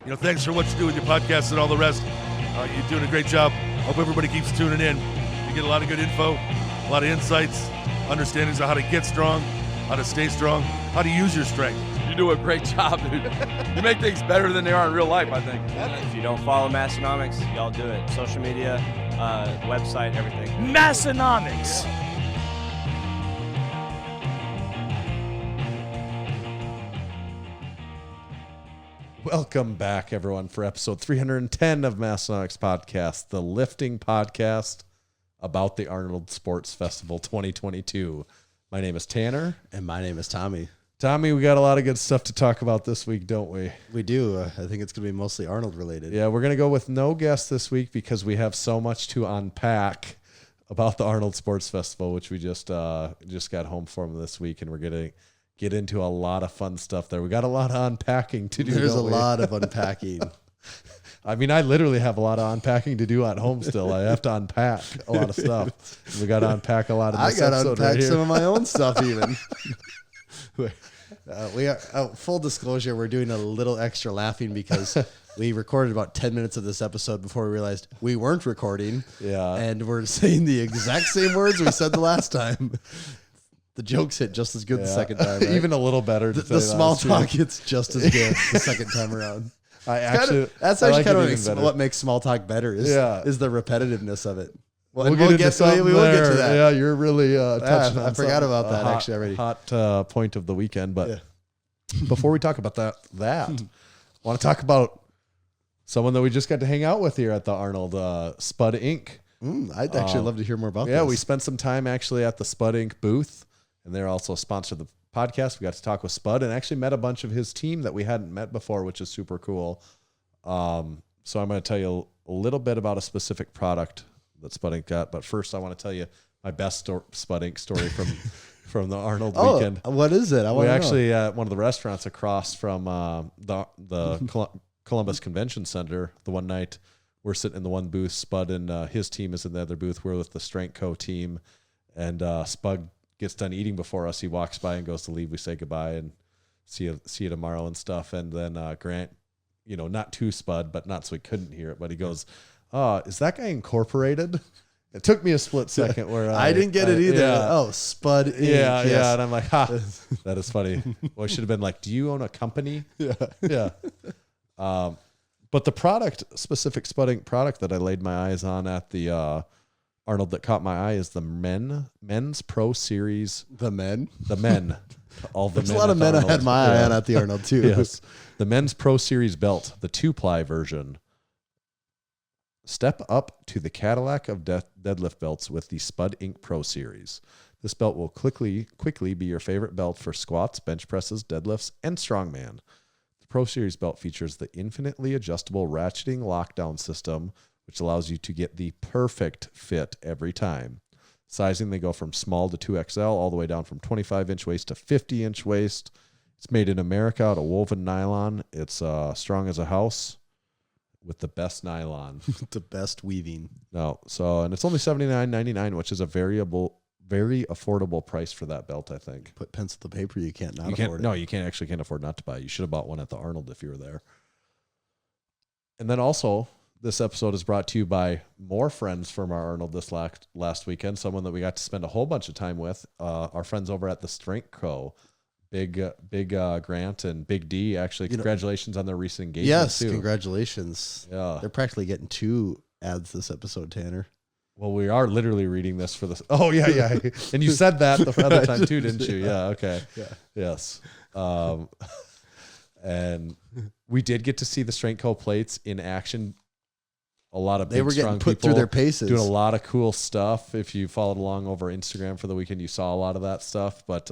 Thanks for what you do with your podcast and all the rest. You're doing a great job. Hope everybody keeps tuning in. You get a lot of good info, a lot of insights, understandings of how to get strong, how to stay strong, how to use your strength. You do a great job, dude. You make things better than they are in real life, I think. If you don't follow Massenomics, y'all do it. Social media, website, everything. Massenomics. Welcome back, everyone, for episode 310 of Massenomics Podcast, the lifting podcast about the Arnold Sports Festival 2022. My name is Tanner. And my name is Tommy. Tommy, we got a lot of good stuff to talk about this week, don't we? We do. I think it's going to be mostly Arnold related. Yeah, we're going to go with no guest this week because we have so much to unpack about the Arnold Sports Festival, which we just got home from this week, and we're going to get into a lot of fun stuff there. We got a lot of unpacking to do. There's a lot of unpacking. I mean, I literally have a lot of unpacking to do at home still. I have to unpack a lot of stuff. We got to unpack a lot of this I got to episode unpack right some here. of my own stuff even. We are full disclosure. We're doing a little extra laughing because we recorded about 10 minutes of this episode before we realized we weren't recording. Yeah. And we're saying the exact same words we said the last time. The jokes hit just as good the second time. Right? Even a little better. The small talk hits just as good the second time around. That's actually kind of what makes small talk better is the repetitiveness of it. Well, we will get to that. Yeah, you're really touching on I forgot about that actually already. Hot point of the weekend. But before we talk about that, I want to talk about someone that we just got to hang out with here at the Arnold, SPUD Inc. I'd actually love to hear more about this. Yeah, we spent some time actually at the SPUD Inc. booth, and they're also a sponsor of the podcast. We got to talk with SPUD and actually met a bunch of his team that we hadn't met before, which is super cool. So I'm going to tell you a little bit about a specific product that SPUD Inc. got. But first, I want to tell you my best SPUD Inc. story from the Arnold weekend. What is it? We actually at one of the restaurants across from the Columbus Convention Center. The one night we're sitting in the one booth. SPUD and his team is in the other booth. We're with the Strength Co. team, and SPUD gets done eating before us. He walks by and goes to leave. We say goodbye and see you tomorrow and stuff. And then Grant, not to SPUD, but not so he couldn't hear it, but he goes, is that guy incorporated? It took me a split second where I didn't get it either. Yeah. SPUD Inc. Yeah, yes. Yeah. And I'm like, that is funny. Well, I should have been like, do you own a company? Yeah. But the specific SPUD Inc. product that I laid my eyes on at the Arnold that caught my eye is the men's Pro Series. The men? The men. All the There's men. A lot of men I had my eye on at the Arnold too. Yes. The men's Pro Series belt, the 2-ply version. Step up to the Cadillac of deadlift belts with the SPUD Inc. Pro Series. This belt will quickly be your favorite belt for squats, bench presses, deadlifts, and strongman. The Pro Series belt features the infinitely adjustable ratcheting lockdown system, which allows you to get the perfect fit every time. Sizing, they go from small to 2XL, all the way down from 25-inch waist to 50-inch waist. It's made in America out of woven nylon. It's strong as a house with the best nylon. The best weaving. No, and it's only $79.99, which is a very affordable price for that belt, I think. Put pencil to paper, you can't afford it. No, you can't afford not to buy it. You should have bought one at the Arnold if you were there. And then also, this episode is brought to you by more friends from our Arnold this last weekend, someone that we got to spend a whole bunch of time with, our friends over at the Strength Co. Big Grant and Big D. Actually, congratulations on their recent engagement. Yes, too. Congratulations. Yeah. They're practically getting 2 ads this episode, Tanner. Well, we are literally reading this for this. Oh, yeah. And you said that the other time too, didn't you? Yeah, okay. Yeah. Yes. And we did get to see the Strength Co. plates in action. A lot of big, they were strong getting put people through their paces, doing a lot of cool stuff. If you followed along over Instagram for the weekend, you saw a lot of that stuff. But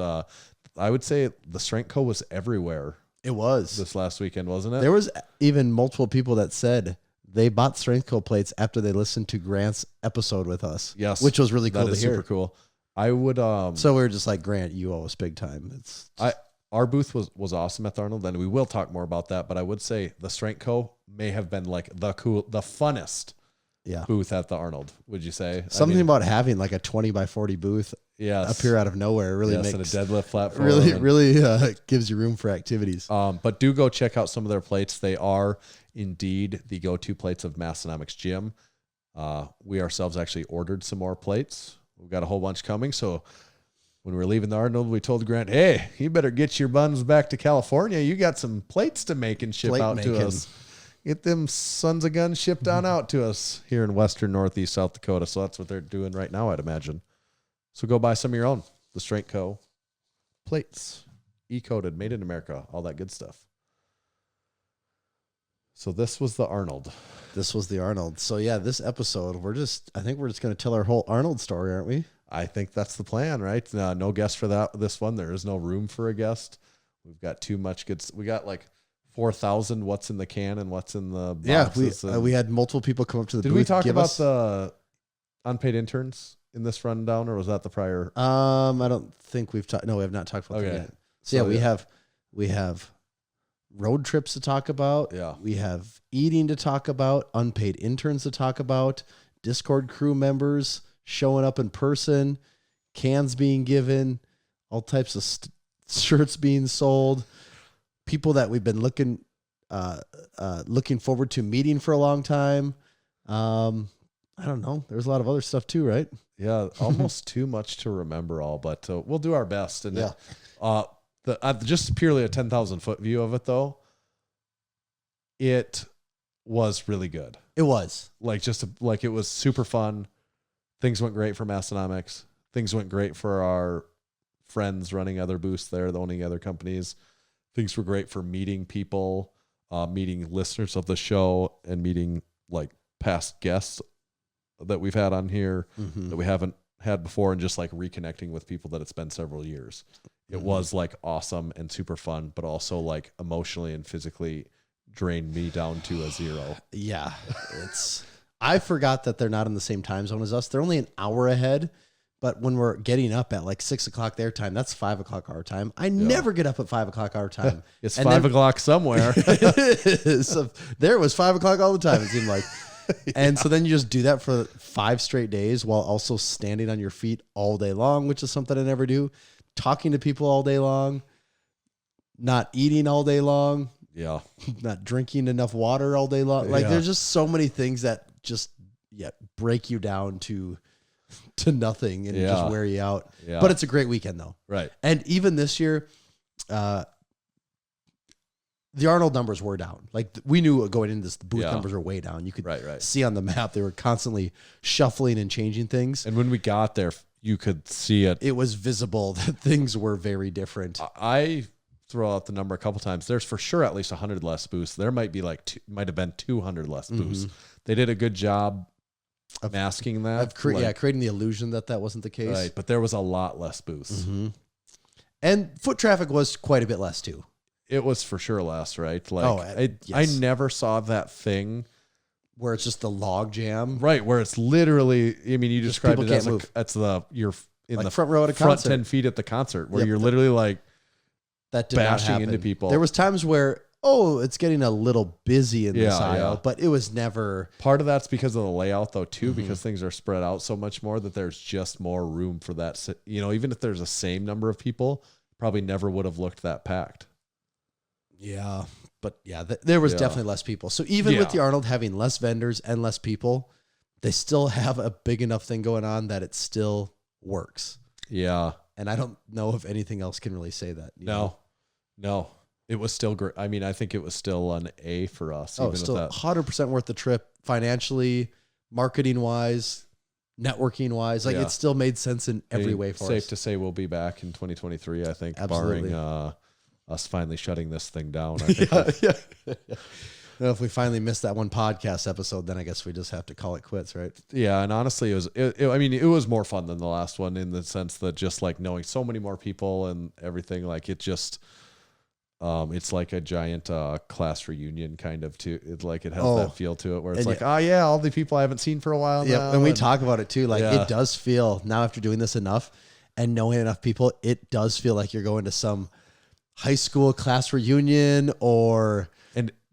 I would say the Strength Co. was everywhere. It was this last weekend, wasn't it? There was even multiple people that said they bought Strength Co. plates after they listened to Grant's episode with us. Yes, which was really cool to hear. Super cool. I would. So we were just like, Grant, you owe us big time. Our booth was awesome at the Arnold, and we will talk more about that. But I would say the Strength Co. may have been like the funnest booth at the Arnold. Would you say something about having like a 20 by 40 booth appear out of nowhere. Really makes and a deadlift platform. Really gives you room for activities. But do go check out some of their plates. They are indeed the go-to plates of Massenomics Gym. We ourselves actually ordered some more plates. We've got a whole bunch coming. So when we were leaving the Arnold, we told Grant, hey, you better get your buns back to California. You got some plates to make and ship out to us. Get them sons of guns shipped on out to us here in western northeast South Dakota. So that's what they're doing right now, I'd imagine. So go buy some of your own. The Strength Co. plates. E-coated, made in America, all that good stuff. So this was the Arnold. So yeah, this episode, I think we're just going to tell our whole Arnold story, aren't we? I think that's the plan, right? No guest for this one. There is no room for a guest. We've got too much good. We got like 4,000 what's in the can and what's in the boxes. Yeah, we had multiple people come up to the booth. Did we talk about the unpaid interns in this rundown, or was that the prior? I don't think we've talked. No, we have not talked about that yet. So yeah, we have road trips to talk about. Yeah. We have eating to talk about, unpaid interns to talk about, Discord crew members showing up in person, cans being given, all types of shirts being sold, people that we've been looking forward to meeting for a long time. I don't know. There's a lot of other stuff too, right? Yeah, almost too much to remember all, but we'll do our best. And just purely a 10,000 foot view of it, though, it was really good. It was it was super fun. Things went great for Massenomics. Things went great for our friends running other booths there, owning other companies. Things were great for meeting people, meeting listeners of the show, and meeting like past guests that we've had on here that we haven't had before, and just like reconnecting with people that it's been several years. It was like awesome and super fun, but also like emotionally and physically drained me down to a zero. Yeah. I forgot that they're not in the same time zone as us. They're only an hour ahead, but when we're getting up at like 6 o'clock their time, that's 5 o'clock our time. I never get up at 5 o'clock our time. It's and 5 o'clock somewhere. So there was 5 o'clock all the time, it seemed like. And so then you just do that for 5 straight days while also standing on your feet all day long, which is something I never do. Talking to people all day long, not eating all day long. Yeah. Not drinking enough water all day long. Like there's just so many things that just break you down to nothing and just wear you out. Yeah. But it's a great weekend though. Right. And even this year, the Arnold numbers were down. Like we knew going into this, the booth numbers were way down. You could see on the map, they were constantly shuffling and changing things. And when we got there, you could see it. It was visible that things were very different. I throw out the number a couple times. There's for sure at least 100 less booths. There might be might have been 200 less booths. They did a good job of masking that. Creating the illusion that wasn't the case. Right, but there was a lot less booths. And foot traffic was quite a bit less too. It was for sure less, right? Like I never saw that thing where it's just the log jam, right? Where it's literally, I mean, you described it as you're in like the front row at a front 10 feet at the concert, where you're literally like that bashing into people. There was times where it's getting a little busy in this aisle, but it was never. Part of that's because of the layout, though, too, because things are spread out so much more that there's just more room for that. You know, even if there's the same number of people, probably never would have looked that packed. Yeah, but there was definitely less people. So even with the Arnold having less vendors and less people, they still have a big enough thing going on that it still works. Yeah. And I don't know if anything else can really say that. No. It was still great. I mean, I think it was still an A for us. Oh, still 100% worth the trip financially, marketing wise, networking wise. Like it still made sense in every way for us. Safe to say we'll be back in 2023, I think, barring us finally shutting this thing down. I think Well, if we finally missed that one podcast episode, then I guess we just have to call it quits, right? Yeah, and honestly, it was more fun than the last one in the sense that just like knowing so many more people and everything, like it just, it's like a giant class reunion kind of too. It has that feel to it where it's like, all the people I haven't seen for a while now. And we talk about it too. Like it does feel now after doing this enough and knowing enough people, it does feel like you're going to some high school class reunion or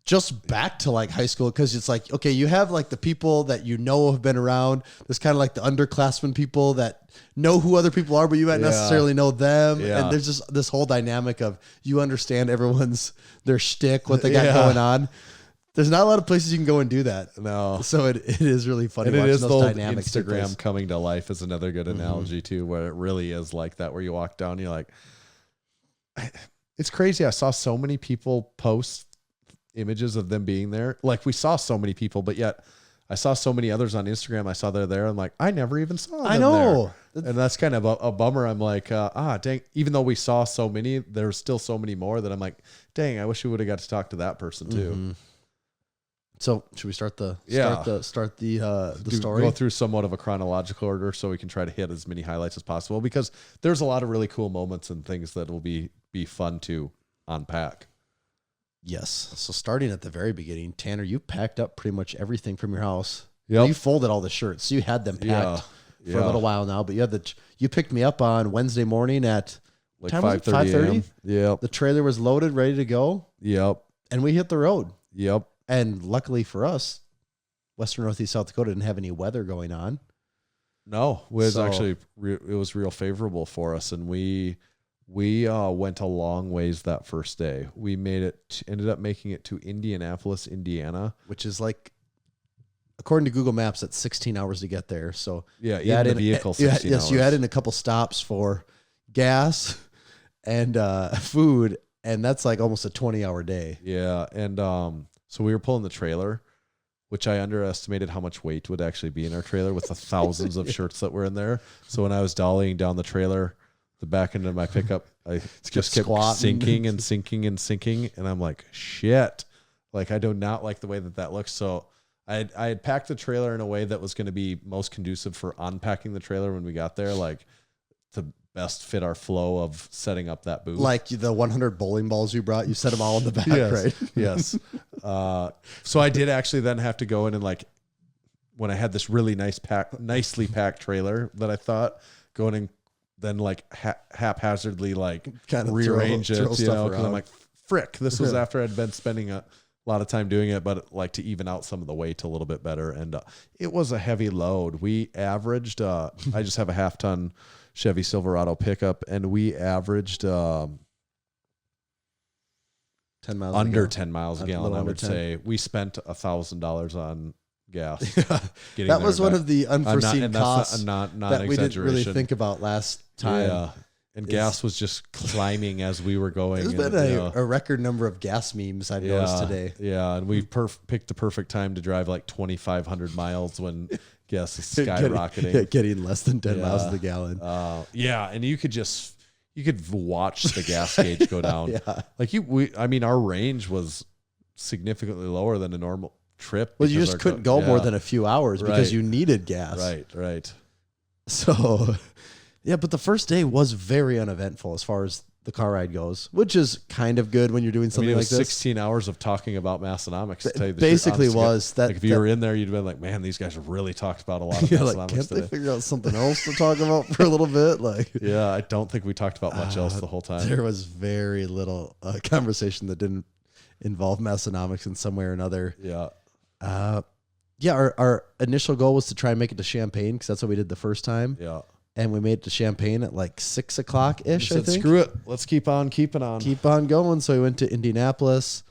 just back to like high school, because it's like, okay, you have like the people that you know have been around. There's kind of like the underclassmen people that know who other people are, but you might not necessarily know them. Yeah. And there's just this whole dynamic of you understand their shtick, what they got going on. There's not a lot of places you can go and do that. No. So it is really funny. And it watching is the those old dynamics take place. Instagram coming to life is another good analogy too, where it really is like that, where you walk down, you're like, it's crazy. I saw so many people post images of them being there. Like we saw so many people, but yet I saw so many others on Instagram. I saw they're there. I'm like, I never even saw them. I know. There. And that's kind of a bummer. I'm like, dang, even though we saw so many, there's still so many more that I'm like, dang, I wish we would have got to talk to that person too. Mm-hmm. So should we start the story? Go through somewhat of a chronological order so we can try to hit as many highlights as possible, because there's a lot of really cool moments and things that will be fun to unpack. Yes. So starting at the very beginning, Tanner, you packed up pretty much everything from your house. Yep. You folded all the shirts, so you had them packed for a little while now. But you picked me up on Wednesday morning at Like 5:30. Yep. The trailer was loaded, ready to go. Yep. And we hit the road. Yep. And luckily for us, Western Northeast South Dakota didn't have any weather going on. No, it was actually it was real favorable for us, and we went a long ways that first day. We ended up making it to Indianapolis, Indiana, which is like, according to Google Maps, that's 16 hours to get there. So yeah, in the vehicle, 16 hours. You had in a couple stops for gas and food, and that's like almost a 20-hour day. Yeah, and so we were pulling the trailer, which I underestimated how much weight would actually be in our trailer with the thousands of shirts that were in there. So when I was dollying down the trailer, the back end of my pickup, I just kept sinking and sinking and sinking. And I'm like, shit. Like, I do not like the way that looks. So I had packed the trailer in a way that was going to be most conducive for unpacking the trailer when we got there, like to best fit our flow of setting up that booth. Like the 100 bowling balls you brought, you set them all in the back, right? Yes. So I did actually then have to go in and, like, when I had this really nicely packed trailer that I thought, going and then like haphazardly like kind of rearrange it, you know, because I'm like, frick, this was after I'd been spending a lot of time doing it, but like to even out some of the weight a little bit better. And it was a heavy load. We averaged, I just have a 1/2-ton Chevy Silverado pickup, and we averaged 10 miles under 10 miles a gallon. I would say we spent $1,000 on gas. That was one of the unforeseen costs not that we didn't really think about last time. Yeah. And gas was just climbing as we were going. There's been a record number of gas memes I've noticed today. Yeah, and we picked the perfect time to drive like 2,500 miles when gas is skyrocketing. Getting less than 10 miles to the gallon. And you could watch the gas gauge go down. Like our range was significantly lower than a normal trip. Well, you just couldn't go more than a few hours because you needed gas. Right. So, yeah, but the first day was very uneventful as far as the car ride goes, which is kind of good when you're doing something like this. 16 hours of talking about Massenomics. To tell you the basically truth. was that. Like if you were in there, you'd have been like, man, these guys have really talked about a lot of Massenomics Massenomics can't today. they figure out something else to talk about for a little bit? Like, yeah, I don't think we talked about much else the whole time. There was very little conversation that didn't involve Massenomics in some way or another. Yeah. Our initial goal was to try and make it to Champaign because that's what we did the first time. Yeah. And we made it to Champaign at like 6 o'clock ish. I think. Screw it. Let's keep on keeping on. Keep on going. So we went to Indianapolis.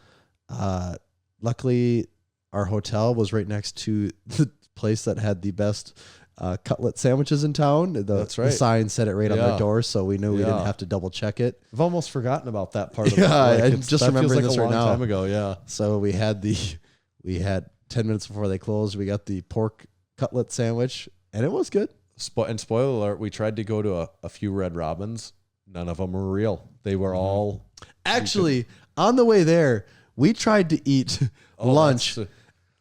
Luckily, our hotel was right next to the place that had the best cutlet sandwiches in town. That's right. The sign said it right on the door, so we knew we didn't have to double check it. I've almost forgotten about that part of it. I'm just remembering this right now. A long time ago, yeah. So we had 10 minutes before they closed, we got the pork cutlet sandwich, and it was good. And spoiler alert, we tried to go to a few Red Robins. None of them were real. They were all... Actually, on the way there, we tried to eat lunch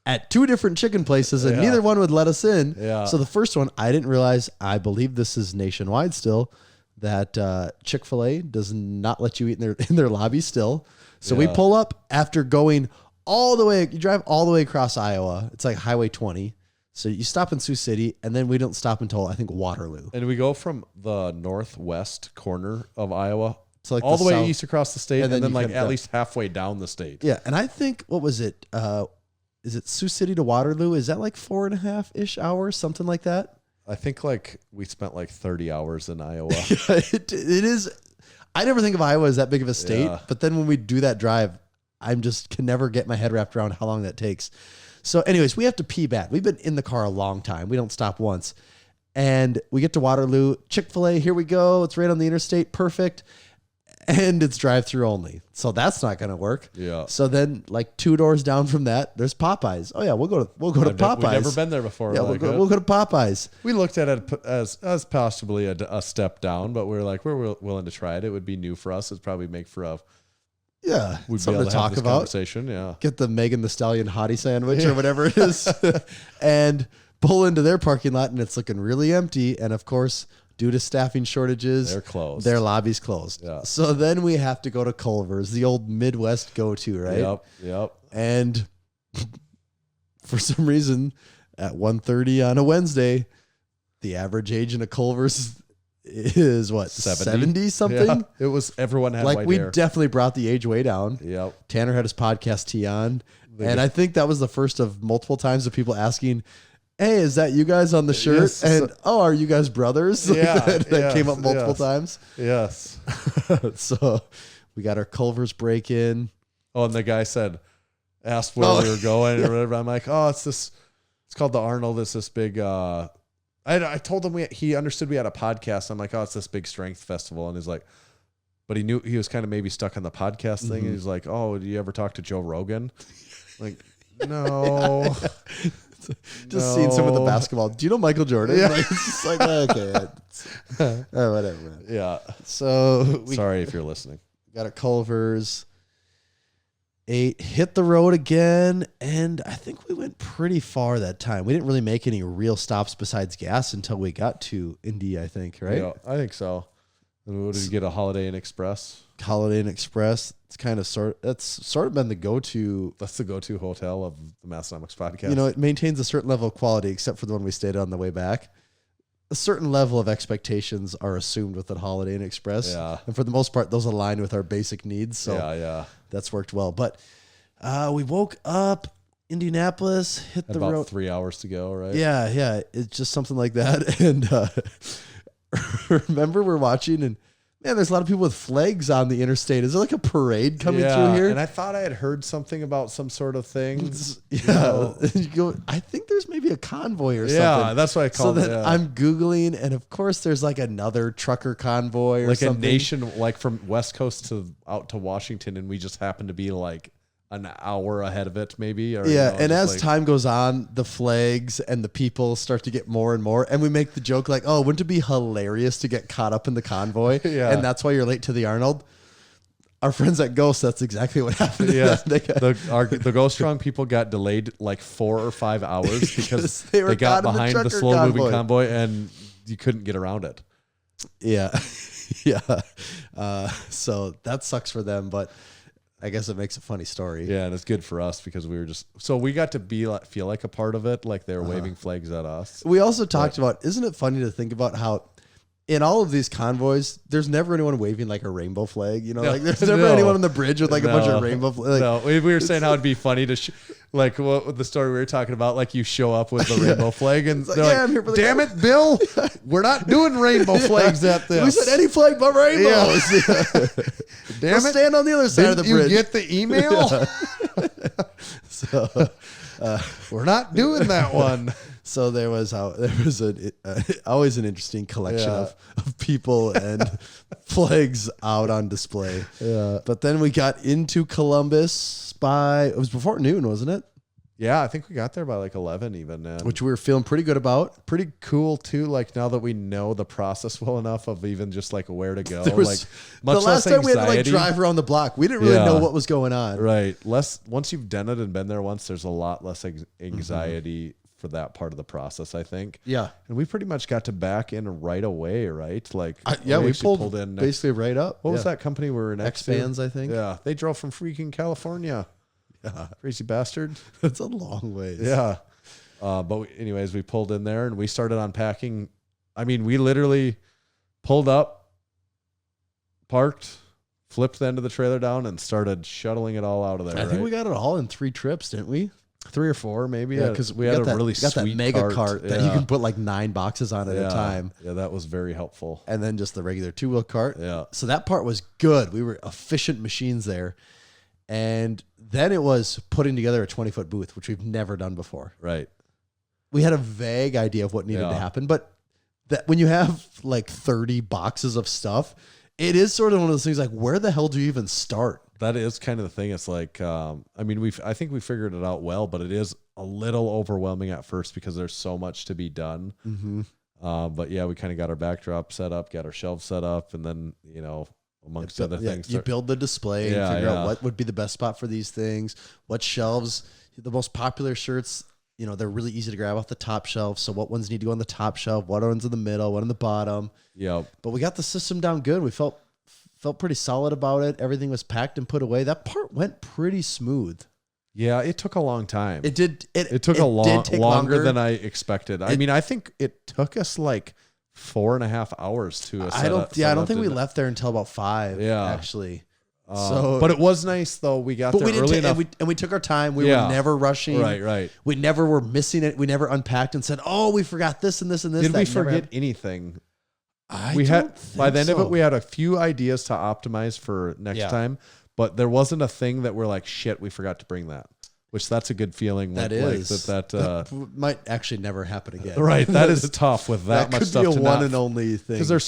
at 2 different chicken places, and neither one would let us in. Yeah. So the first one, I didn't realize, I believe this is nationwide still, that Chick-fil-A does not let you eat in their lobby still. So we pull up after going all the way, you drive all the way across Iowa. It's like Highway 20. So you stop in Sioux City, and then we don't stop until, I think, Waterloo. And we go from the northwest corner of Iowa to like all the way south. east across the state, and then you like come at down. least halfway down the state. Yeah, and I think what was it? Is it Sioux City to Waterloo? Is that like 4.5-ish hours, something like that? I think like we spent like 30 hours in Iowa. it is. I never think of Iowa as that big of a state, Yeah. but then when we do that drive, I'm just can never get my head wrapped around how long that takes. So, anyways, we have to pee bad. We've been in the car a long time. We don't stop once, and we get to Waterloo. Chick-fil-A, here we go. It's right on the interstate, perfect, and it's drive-through only. So that's not going to work. Yeah. So then, like 2 doors down from that, there's Popeyes. Oh yeah, we'll go to Popeyes. We've never been there before. Yeah, like we'll go to Popeyes. We looked at it as possibly a step down, but we're like, we're willing to try it. It would be new for us. It'd probably make for a Yeah, we'd be something able to to have talk this about. conversation. Yeah. Get the Megan the Stallion hottie sandwich or whatever it is, and pull into their parking lot, and it's looking really empty. And of course, due to staffing shortages, They're closed. Their lobby's closed. Yeah. So then we have to go to Culver's, the old Midwest go-to, right? Yep. And for some reason, at 1:30 on a Wednesday, the average age in a Culver's is what 70 something. Yeah. It was everyone had Like white we hair. definitely brought the age way down. Yep. Tanner had his podcast tee on, and I think that was the first of multiple times of people asking, "Hey, is that you guys on the shirt?" Yes. And oh, are you guys brothers? Yeah, that came up multiple yes. times. Yes. So we got our Culver's break in. Oh, and the guy asked where we were going or whatever. I'm like, oh, it's called the Arnold. It's this big, I told him he understood we had a podcast. I'm like, oh, it's this big strength festival. And he's like, but he knew he was kind of maybe stuck on the podcast thing. And he's like, oh, do you ever talk to Joe Rogan? Like, no. Just seeing some of the No. basketball. Do you know Michael Jordan? Yeah. Like, it's just like, okay. Whatever. Man. Yeah. So we Sorry if you're listening. got a Culver's. Hit the road again, and I think we went pretty far that time. We didn't really make any real stops besides gas until we got to Indy, I think, right? Yeah, I think so. And what did you get? A Holiday Inn Express? Holiday Inn Express. That's sort of been the go-to. That's the go-to hotel of the Massenomics podcast. You know, it maintains a certain level of quality, except for the one we stayed on the way back. A certain level of expectations are assumed with the Holiday Inn Express. Yeah. And for the most part, those align with our basic needs. So yeah. that's worked well. But we woke up, Indianapolis, hit the About road. 3 hours to go, right? Yeah. It's just something like that. And remember, we're watching, and man, there's a lot of people with flags on the interstate. Is there like a parade coming through here? And I thought I had heard something about some sort of thing. Yeah. You go, I think there's maybe a convoy or something. Yeah, that's what I So called then it. Yeah. I'm Googling, and of course there's like another trucker convoy or like something. a nation, like from West Coast out to Washington, and we just happened to be like an hour ahead of it, maybe. Or, Yeah, you know, and just as like, time goes on, the flags and the people start to get more and more, and we make the joke like, "Oh, wouldn't it be hilarious to get caught up in the convoy?" Yeah. And that's why you're late to the Arnold. Our friends at Ghost, that's exactly what happened. to yeah, them. They got- the Go Strong people got delayed like 4 or 5 hours because they were got caught in the behind the trucker slow moving convoy. convoy, and you couldn't get around it. Yeah, yeah. So that sucks for them, but I guess it makes a funny story. Yeah, and it's good for us because we were we got to feel like a part of it, like they were waving flags at us. We also talked about, isn't it funny to think about how in all of these convoys, there's never anyone waving like a rainbow flag. You know, No. like there's never No. anyone on the bridge with like a bunch No. of rainbow flags. No, we were saying how it'd be funny to, like what the story we were talking about, like you show up with the rainbow flag and like, they're yeah, like, I'm here for the damn it, Bill, we're not doing rainbow flags at this. We said any flag but rainbows. Damn Go it. stand on the other side of the Didn't bridge. you get the email? So, We're not doing that one. so there was always an interesting collection Yeah. of people and flags out on display. Yeah. But then we got into Columbus it was before noon, wasn't it? Yeah, I think we got there by like 11 even. And Which we were feeling pretty good about. pretty cool too. Like now that we know the process well enough of even just like where to go, There was- like much the last less time we had to like anxiety. drive around the block. We didn't really Yeah. know what was going on. Right. Once you've done it and been there once, there's a lot less anxiety for that part of the process, I think. Yeah. And we pretty much got to back in right away, right? Like Yeah, we actually pulled in. basically right up. What was Yeah. that company we were next to? X-Fans, I think. Yeah. They drove from freaking California. Yeah. Crazy bastard. That's a long ways. Yeah. Anyways, we pulled in there and we started unpacking. I mean, we literally pulled up, parked, flipped the end of the trailer down and started shuttling it all out of there. I think we got it all in 3 trips, didn't we? 3 or 4 maybe. Yeah, because we had a really got that sweet mega cart that you can put like 9 boxes on at a time. Yeah, that was very helpful. And then just the regular 2-wheel cart. Yeah. So that part was good. We were efficient machines there. And then it was putting together a 20-foot booth, which we've never done before. Right. We had a vague idea of what needed to happen, but that when you have like 30 boxes of stuff, it is sort of one of those things like, where the hell do you even start? That is kind of the thing. It's like, I mean, I think we figured it out well, but it is a little overwhelming at first because there's so much to be done. Mm-hmm. But yeah, we kind of got our backdrop set up, got our shelves set up, and then, amongst other things. You build the display and figure out what would be the best spot for these things, what shelves, the most popular shirts, they're really easy to grab off the top shelf. So what ones need to go on the top shelf, what ones in the middle, what on the bottom. Yeah. But we got the system down good. We felt pretty solid about it. Everything was packed and put away. That part went pretty smooth. Yeah, it took a long time. It did. It took longer than I expected. I mean, I think it took us like 4.5 hours to. I don't think we left there until about 5. Yeah, actually. But it was nice though. We got there early enough, and we took our time. We were never rushing. Right. We never were missing it. We never unpacked and said, "Oh, we forgot this and this and this." Did we forget anything? By the end of it, we had a few ideas to optimize for next time, but there wasn't a thing that we're like, shit, we forgot to bring that. Which that's a good feeling. That might actually never happen again. Right. That is tough with that much stuff. That could be a one and only thing. Because there's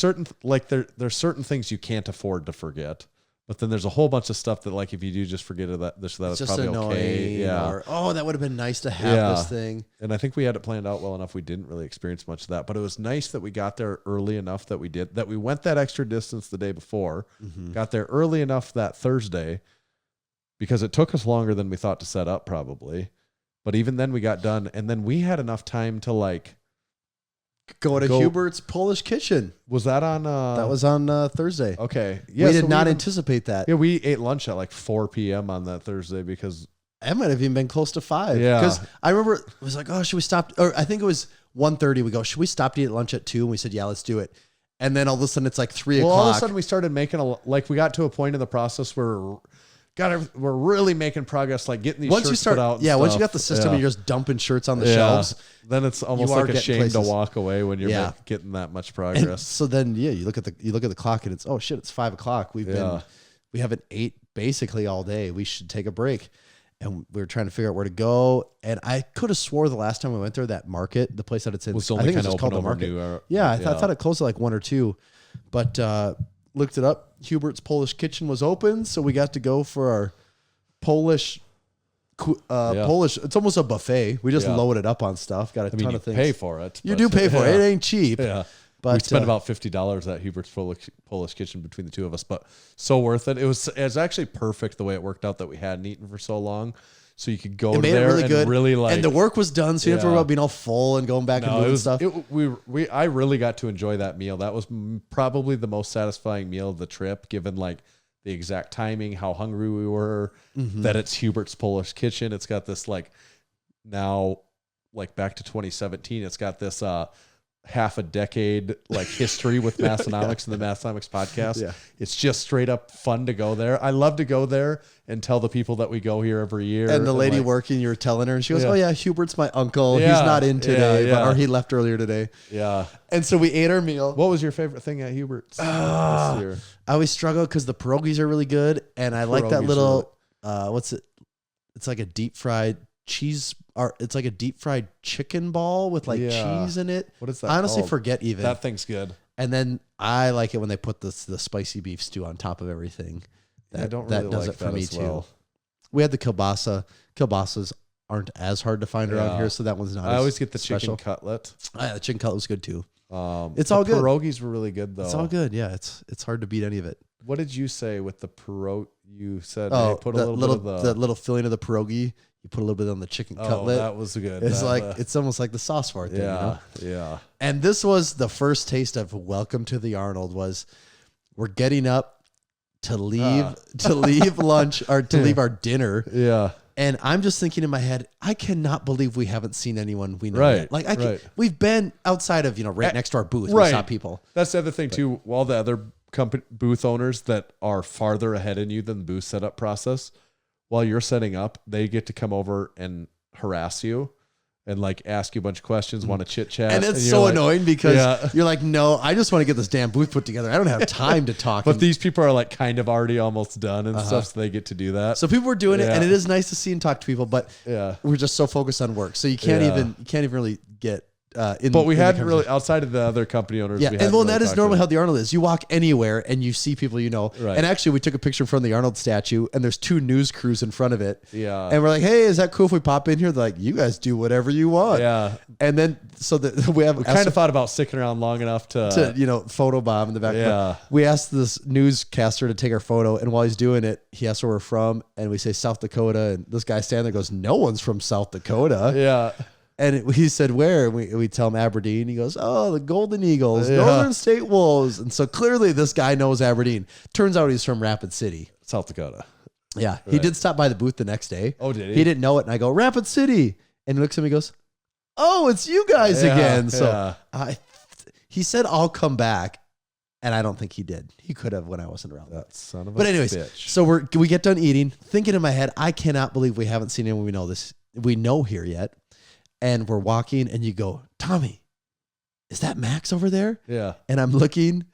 certain things you can't afford to forget. But then there's a whole bunch of stuff that, like, if you do just forget it, it's just probably okay. Yeah. Or, that would have been nice to have this thing. And I think we had it planned out well enough. We didn't really experience much of that. But it was nice that we got there early enough that we went that extra distance the day before, got there early enough that Thursday, because it took us longer than we thought to set up probably. But even then we got done. And then we had enough time to, like, go to Hubert's Polish Kitchen. Was that on? That was on Thursday. Okay. Yeah, we did not anticipate that. Yeah, we ate lunch at like 4 p.m. on that Thursday because it might have even been close to 5. Yeah. Because I remember it was like, oh, should we stop? Or I think it was 1:30. We go, should we stop to eat lunch at 2? And we said, yeah, let's do it. And then all of a sudden it's like 3 o'clock. All of a sudden we started making we got to a point in the process where we're really making progress, like getting these shirts put out. Once you got the system, and you're just dumping shirts on the shelves. Then it's almost like a shame to walk away when you're getting that much progress. And so then, you look at the clock and it's 5 o'clock. We haven't ate basically all day. We should take a break. And we were trying to figure out where to go. And I could have swore the last time we went there, that market, the place that it's in, was I think it's just called the market. I thought it closed at like 1 or 2, but looked it up. Hubert's Polish Kitchen was open, so we got to go for our Polish. It's almost a buffet. We just loaded up on stuff. Got a ton of things. Pay for it. You do pay for it. It ain't cheap. Yeah. But we spent about $50 at Hubert's Polish Kitchen between the two of us, but so worth it. It was actually perfect the way it worked out that we hadn't eaten for so long. So you could go there really and really like, and the work was done, so you didn't have to worry about being all full and going back and moving stuff. I really got to enjoy that meal. That was probably the most satisfying meal of the trip, given like the exact timing, how hungry we were. That it's Hubert's Polish Kitchen. It's got this like now like back to 2017. It's got this half a decade like history with Massenomics and the Massenomics podcast. Yeah. It's just straight up fun to go there. I love to go there and tell the people that we go here every year. And the lady working, you were telling her, and she goes, "Oh yeah, Hubert's my uncle. He's not in today, or he left earlier today." Yeah. And so we ate our meal. What was your favorite thing at Hubert's this year? I always struggle because the pierogies are really good, and I like that little what's it? It's like a deep fried cheese. Or it's like a deep fried chicken ball with like cheese in it. What is that? I honestly forget even. That thing's good. And then I like it when they put the spicy beef stew on top of everything. That does it for me too. We had the kielbasa. Kielbasas aren't as hard to find around here, so that one's not. I always get the special. chicken cutlet. The chicken cutlet was good too. It's all good. Pierogies were really good though. It's all good. Yeah, it's hard to beat any of it. What did you say with the pierogi? You said put a little bit of the little filling of the pierogi. You put a little bit on the chicken cutlet. That was good. It's it's almost like the sauce for it. Yeah, yeah. And this was the first taste of welcome to the Arnold. We're getting up to leave lunch or to leave our dinner. Yeah. And I'm just thinking in my head, I cannot believe we haven't seen anyone we know yet. Like we've been outside of right next to our booth. We saw people. That's the other thing too. All the other company booth owners that are farther ahead in you than the booth setup process. While you're setting up, they get to come over and harass you and like ask you a bunch of questions, want to chit chat. And it's so annoying because you're like, no, I just want to get this damn booth put together. I don't have time to talk. But these people are like kind of already almost done and stuff, so they get to do that. So people were doing it, and it is nice to see and talk to people, but we're just so focused on work. So you can't even really get in. But we hadn't really, outside of the other company owners. Yeah, and well, that is normally how the Arnold is. You walk anywhere and you see people you know. Right. And actually, we took a picture in front of the Arnold statue, and there's 2 news crews in front of it. Yeah. And we're like, hey, is that cool if we pop in here? They're like, you guys do whatever you want. Yeah. And then, so that we kind of thought about sticking around long enough to photobomb in the back. Yeah. But we asked this newscaster to take our photo, and while he's doing it, he asks where we're from, and we say South Dakota, and this guy standing there goes, no one's from South Dakota. Yeah. And he said, where? And we tell him Aberdeen. He goes, oh, the Golden Eagles, Northern State Wolves. And so clearly this guy knows Aberdeen. Turns out he's from Rapid City. South Dakota. Yeah. Right. He did stop by the booth the next day. Oh, did he? He didn't know it. And I go, Rapid City. And he looks at me and goes, oh, it's you guys again. So he said, I'll come back. And I don't think he did. He could have when I wasn't around. That son of a But anyways, bitch. so we get done eating, thinking in my head, I cannot believe we haven't seen anyone we know here yet. And we're walking, and you go, Tommy, is that Max over there? Yeah. And I'm looking,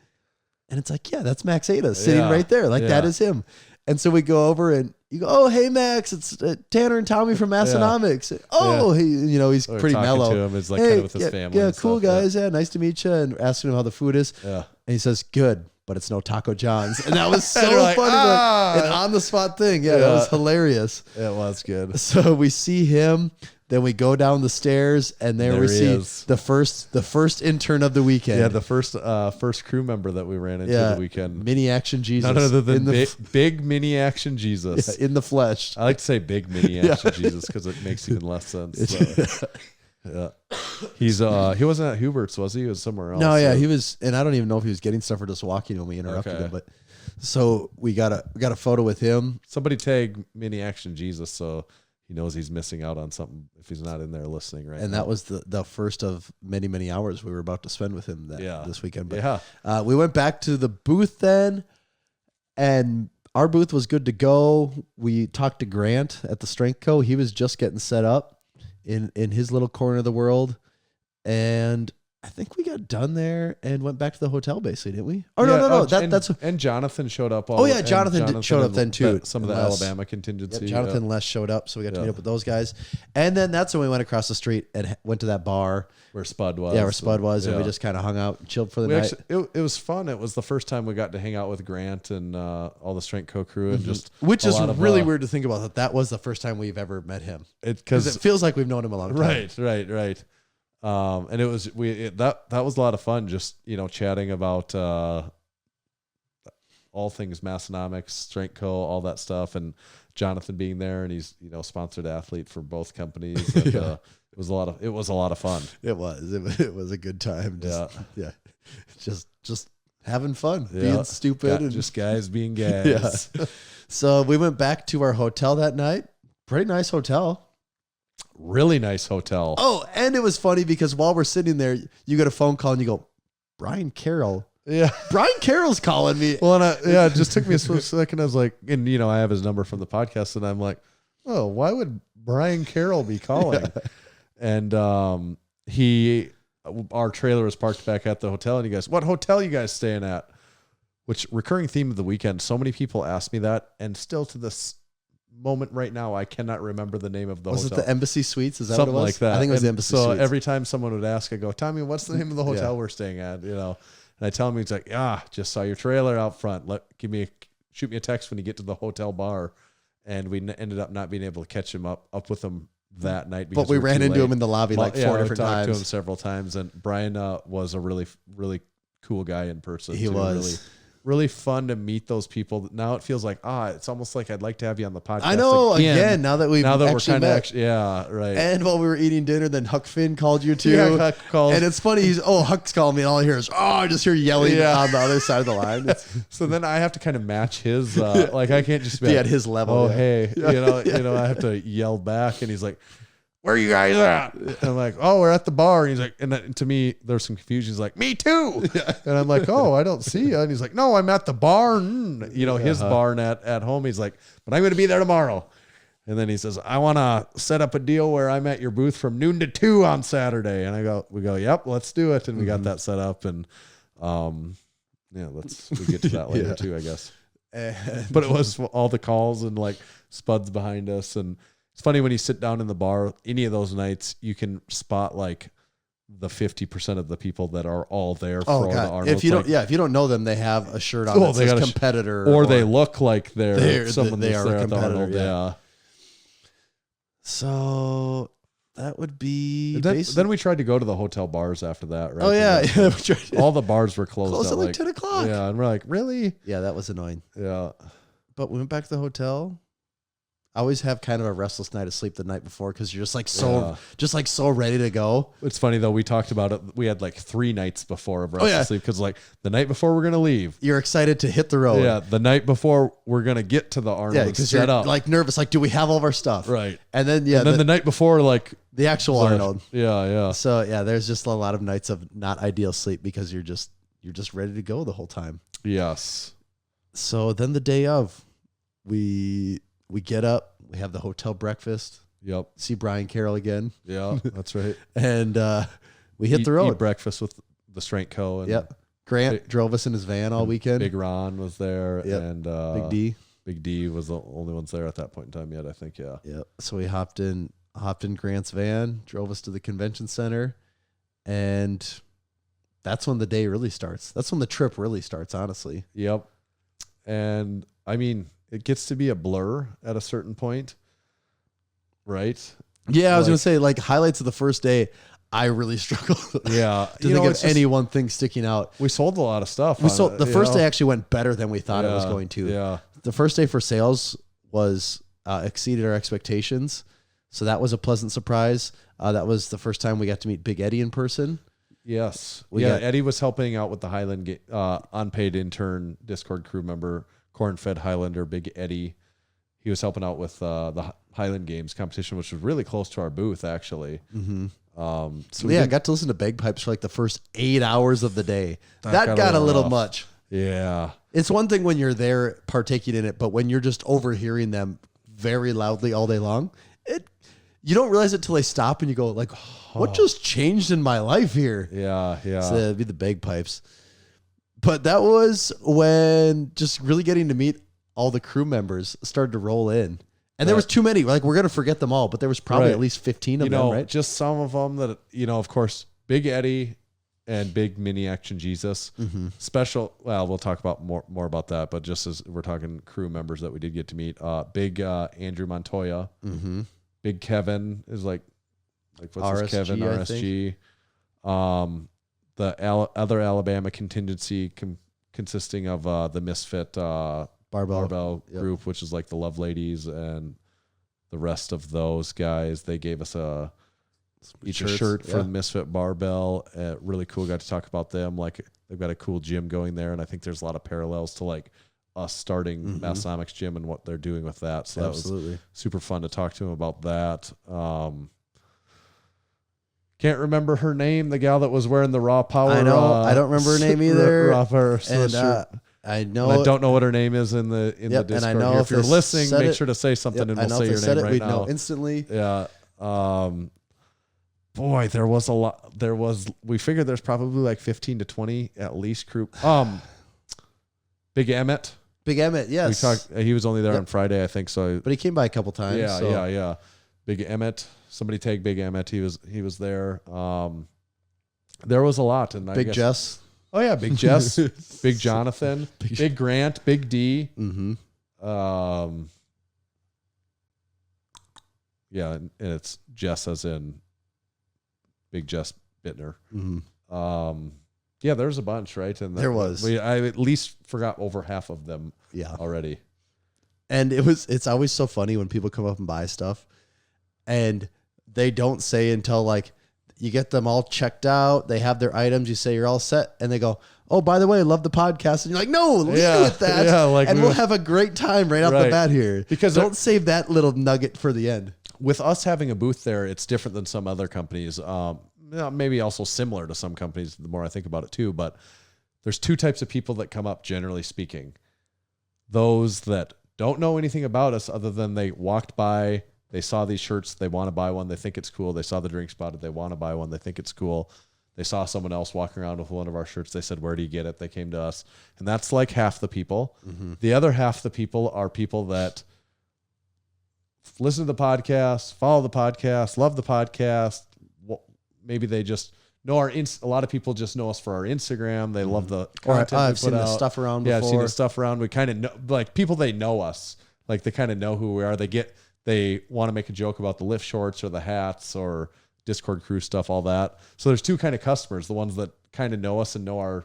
and it's like, yeah, that's Max Ada sitting right there. Like, that is him. And so we go over, and you go, oh, hey, Max, it's Tanner and Tommy from Massenomics. Oh, he's pretty mellow. To him. It's like kind of with his family. Yeah, cool guys. Yeah, nice to meet you. And asking him how the food is. Yeah. And he says, good, but it's no Taco John's. And that was so like, funny. An on-the-spot thing. Yeah, that was hilarious. It was good. So we see him. Then we go down the stairs, and there we see the first intern of the weekend. Yeah, the first crew member that we ran into the weekend. Mini Action Jesus. None other than big mini Action Jesus. Yeah, in the flesh. I like to say big mini Action Jesus because it makes even less sense. So. Yeah, he wasn't at Hubert's, was he? He was somewhere else. No, yeah, he was, and I don't even know if he was getting stuff or just walking when we interrupted him. But so we got a photo with him. Somebody tag mini Action Jesus so he knows he's missing out on something if he's not in there listening right now. And that was the first of many, many hours we were about to spend with him this weekend. But we went back to the booth then, and our booth was good to go. We talked to Grant at the Strength Co. He was just getting set up in his little corner of the world. And I think we got done there and went back to the hotel basically, didn't we? Oh, no. And Jonathan showed up. Jonathan showed up then too. Some of the Alabama contingency. Yep, Jonathan and Les showed up, so we got to meet up with those guys. And then that's when we went across the street and went to that bar. Where SPUD was. Yeah, where SPUD was. And we just kind of hung out and chilled for the night. It was fun. It was the first time we got to hang out with Grant and all the Strength Co crew. And just which is really weird to think about that was the first time we've ever met him. Because it feels like we've known him a long time. Right. And it was that was a lot of fun, just chatting about all things Massenomics, Strength Co, all that stuff, and Jonathan being there, and he's sponsored athlete for both companies. And, it was a lot of fun. It was a good time. Just having fun, being stupid, and just guys being guys. Yeah. So we went back to our hotel that night. Pretty nice hotel. Really nice hotel. Oh, and it was funny because while we're sitting there, you get a phone call and you go, Brian Carroll. Yeah. Brian Carroll's calling me. Well, and it just took me a split second. I was like, and I have his number from the podcast, and I'm like, oh, why would Brian Carroll be calling? Yeah. And our trailer was parked back at the hotel, and he goes, what hotel you guys staying at? Which recurring theme of the weekend. So many people ask me that, and still to this moment right now, I cannot remember the name of the hotel. Was it the Embassy Suites? Is that something what it was? like that? I think it was the Embassy Suites. So Suites. every time someone would ask, I go, Tommy, what's the name of the hotel we're staying at? And I tell him, he's like, just saw your trailer out front. Shoot me a text when you get to the hotel bar. And we ended up not being able to catch him up with him that night. But we ran into him in the lobby like 4 different times. To him several times, and Brian was a really, really cool guy in person. He was. Really fun to meet those people. Now it feels like it's almost like I'd like to have you on the podcast. I know again now that we're kind of right. And while we were eating dinner, then Huck Finn called you too. Yeah, Huck called. And it's funny. Huck's calling me, and all I hear is I just hear yelling on the other side of the line. So then I have to kind of match his. Like I can't just be at his level. Oh hey, I have to yell back, and he's like, where are you guys at? And I'm like, oh, we're at the bar. And he's like, and then, to me, there's some confusion. He's like, me too. And I'm like, oh, I don't see you. And he's like, no, I'm at the barn, his barn at home. He's like, but I'm going to be there tomorrow. And then he says, I want to set up a deal where I'm at your booth from noon to 2 on Saturday. And we go, yep, let's do it. And we got that set up. And we get to that later too, I guess. But it was all the calls and like SPUDs behind us. And it's funny when you sit down in the bar, any of those nights, you can spot like the 50% of the people that are all there for the Arnold. If you don't know them, they have a shirt on that says competitor, or they look like they're someone they that's are there a at the competitor. Arnold. Yeah. So that would be. Then we tried to go to the hotel bars after that, right? Oh yeah, all the bars were closed at like 10 o'clock. Yeah, and we're like, really? Yeah, that was annoying. Yeah. But we went back to the hotel. I always have kind of a restless night of sleep the night before because you're just like so ready to go. It's funny though. We talked about it. We had like 3 nights before of restless sleep because like the night before we're gonna leave. You're excited to hit the road. Yeah, the night before we're gonna get to the Arnold. Yeah, because you're like nervous. Like, do we have all of our stuff? Right. And then the night before, like the actual Arnold. Yeah. So yeah, there's just a lot of nights of not ideal sleep because you're just ready to go the whole time. Yes. So then the day of, we get up. We have the hotel breakfast. Yep. See Brian Carroll again. Yeah, that's right. And we hit the road. Eat breakfast with the Strength Co. And yep. Grant drove us in his van all weekend. Big Ron was there. Yep. And Big D. Big D was the only ones there at that point in time yet, I think. Yeah. Yep. So we hopped in Grant's van, drove us to the convention center, and that's when the day really starts. That's when the trip really starts, honestly. Yep. And I mean, it gets to be a blur at a certain point, right? Yeah, I was going to say, like, highlights of the first day, I really struggled. Yeah. to think of any one thing sticking out. We sold a lot of stuff. The first day actually went better than we thought it was going to. Yeah. The first day for sales was exceeded our expectations. So that was a pleasant surprise. That was the first time we got to meet Big Eddie in person. Yes. Eddie was helping out with the Highland unpaid intern Discord crew member, corn-fed Highlander, Big Eddie. He was helping out with the Highland Games competition, which was really close to our booth, actually. Mm-hmm. So I got to listen to bagpipes for like the first 8 hours of the day. That got a little much. Yeah. It's one thing when you're there partaking in it, but when you're just overhearing them very loudly all day long, you don't realize it till they stop and you go like, what just changed in my life here? Yeah. So it'd be the bagpipes. But that was when just really getting to meet all the crew members started to roll in. And there was too many. Like, we're going to forget them all, but there was probably at least 15 of them, right? Just some of them that, of course, Big Eddie and Big Mini Action Jesus. Mm-hmm. Special, well, we'll talk about more about that, but just as we're talking crew members that we did get to meet, Big Andrew Montoya. Mm-hmm. Big Kevin is like what's RSG, his Kevin, RSG. The other Alabama contingency consisting of the Misfit Barbell group, which is like the Love Ladies and the rest of those guys. They gave us each a shirt for the Misfit Barbell. Really cool. Got to talk about them. Like, they've got a cool gym going there, and I think there's a lot of parallels to like us starting Massenomics gym and what they're doing with that. So that was super fun to talk to him about that. Can't remember her name, the gal that was wearing the Raw Power. I know. I don't remember her name either. Raw Power and I know. And I don't know what her name is in the Discord. And I know if you're listening, make sure to say something, and we'll say your name right now. Know instantly. Yeah. Boy, there was a lot. We figured there's probably like 15 to 20 at least crew. Big Emmett. Big Emmett, yes. We talked. He was only there on Friday, I think. So, but he came by a couple times. Yeah. Big Emmett. Somebody take Big Emmett. He was there. There was a lot, and Big Jess. Oh yeah, Big Jess, Big Jonathan, Big Grant, Big D. Mm-hmm. Yeah, and it's Jess as in Big Jess Bittner. Mm-hmm. Yeah, there's a bunch, right? And there was. I at least forgot over half of them. Yeah, already. And it's always so funny when people come up and buy stuff, and they don't say until like you get them all checked out, they have their items, you say you're all set, and they go, oh, by the way, love the podcast. And you're like, no, leave with that. Yeah, and we'll have a great time right off the bat here. Because don't save that little nugget for the end. with us having a booth there, it's different than some other companies. Maybe also similar to some companies, the more I think about it too, but there's two types of people that come up, generally speaking. Those that don't know anything about us other than they walked by, they saw these shirts, they want to buy one, they think it's cool. They saw the drink spotted, they want to buy one, they think it's cool. They saw someone else walking around with one of our shirts. They said, where do you get it? They came to us. And that's like half the people. Mm-hmm. The other half the people are people that listen to the podcast, follow the podcast, love the podcast. Maybe they just know a lot of people just know us for our Instagram. They love the content I've seen the stuff around before. Yeah, I've seen the stuff around. We kind of know, like people, they know us. Like they kind of know who we are. They want to make a joke about the lift shorts or the hats or Discord crew stuff, all that. So there's two kind of customers, the ones that kind of know us and know our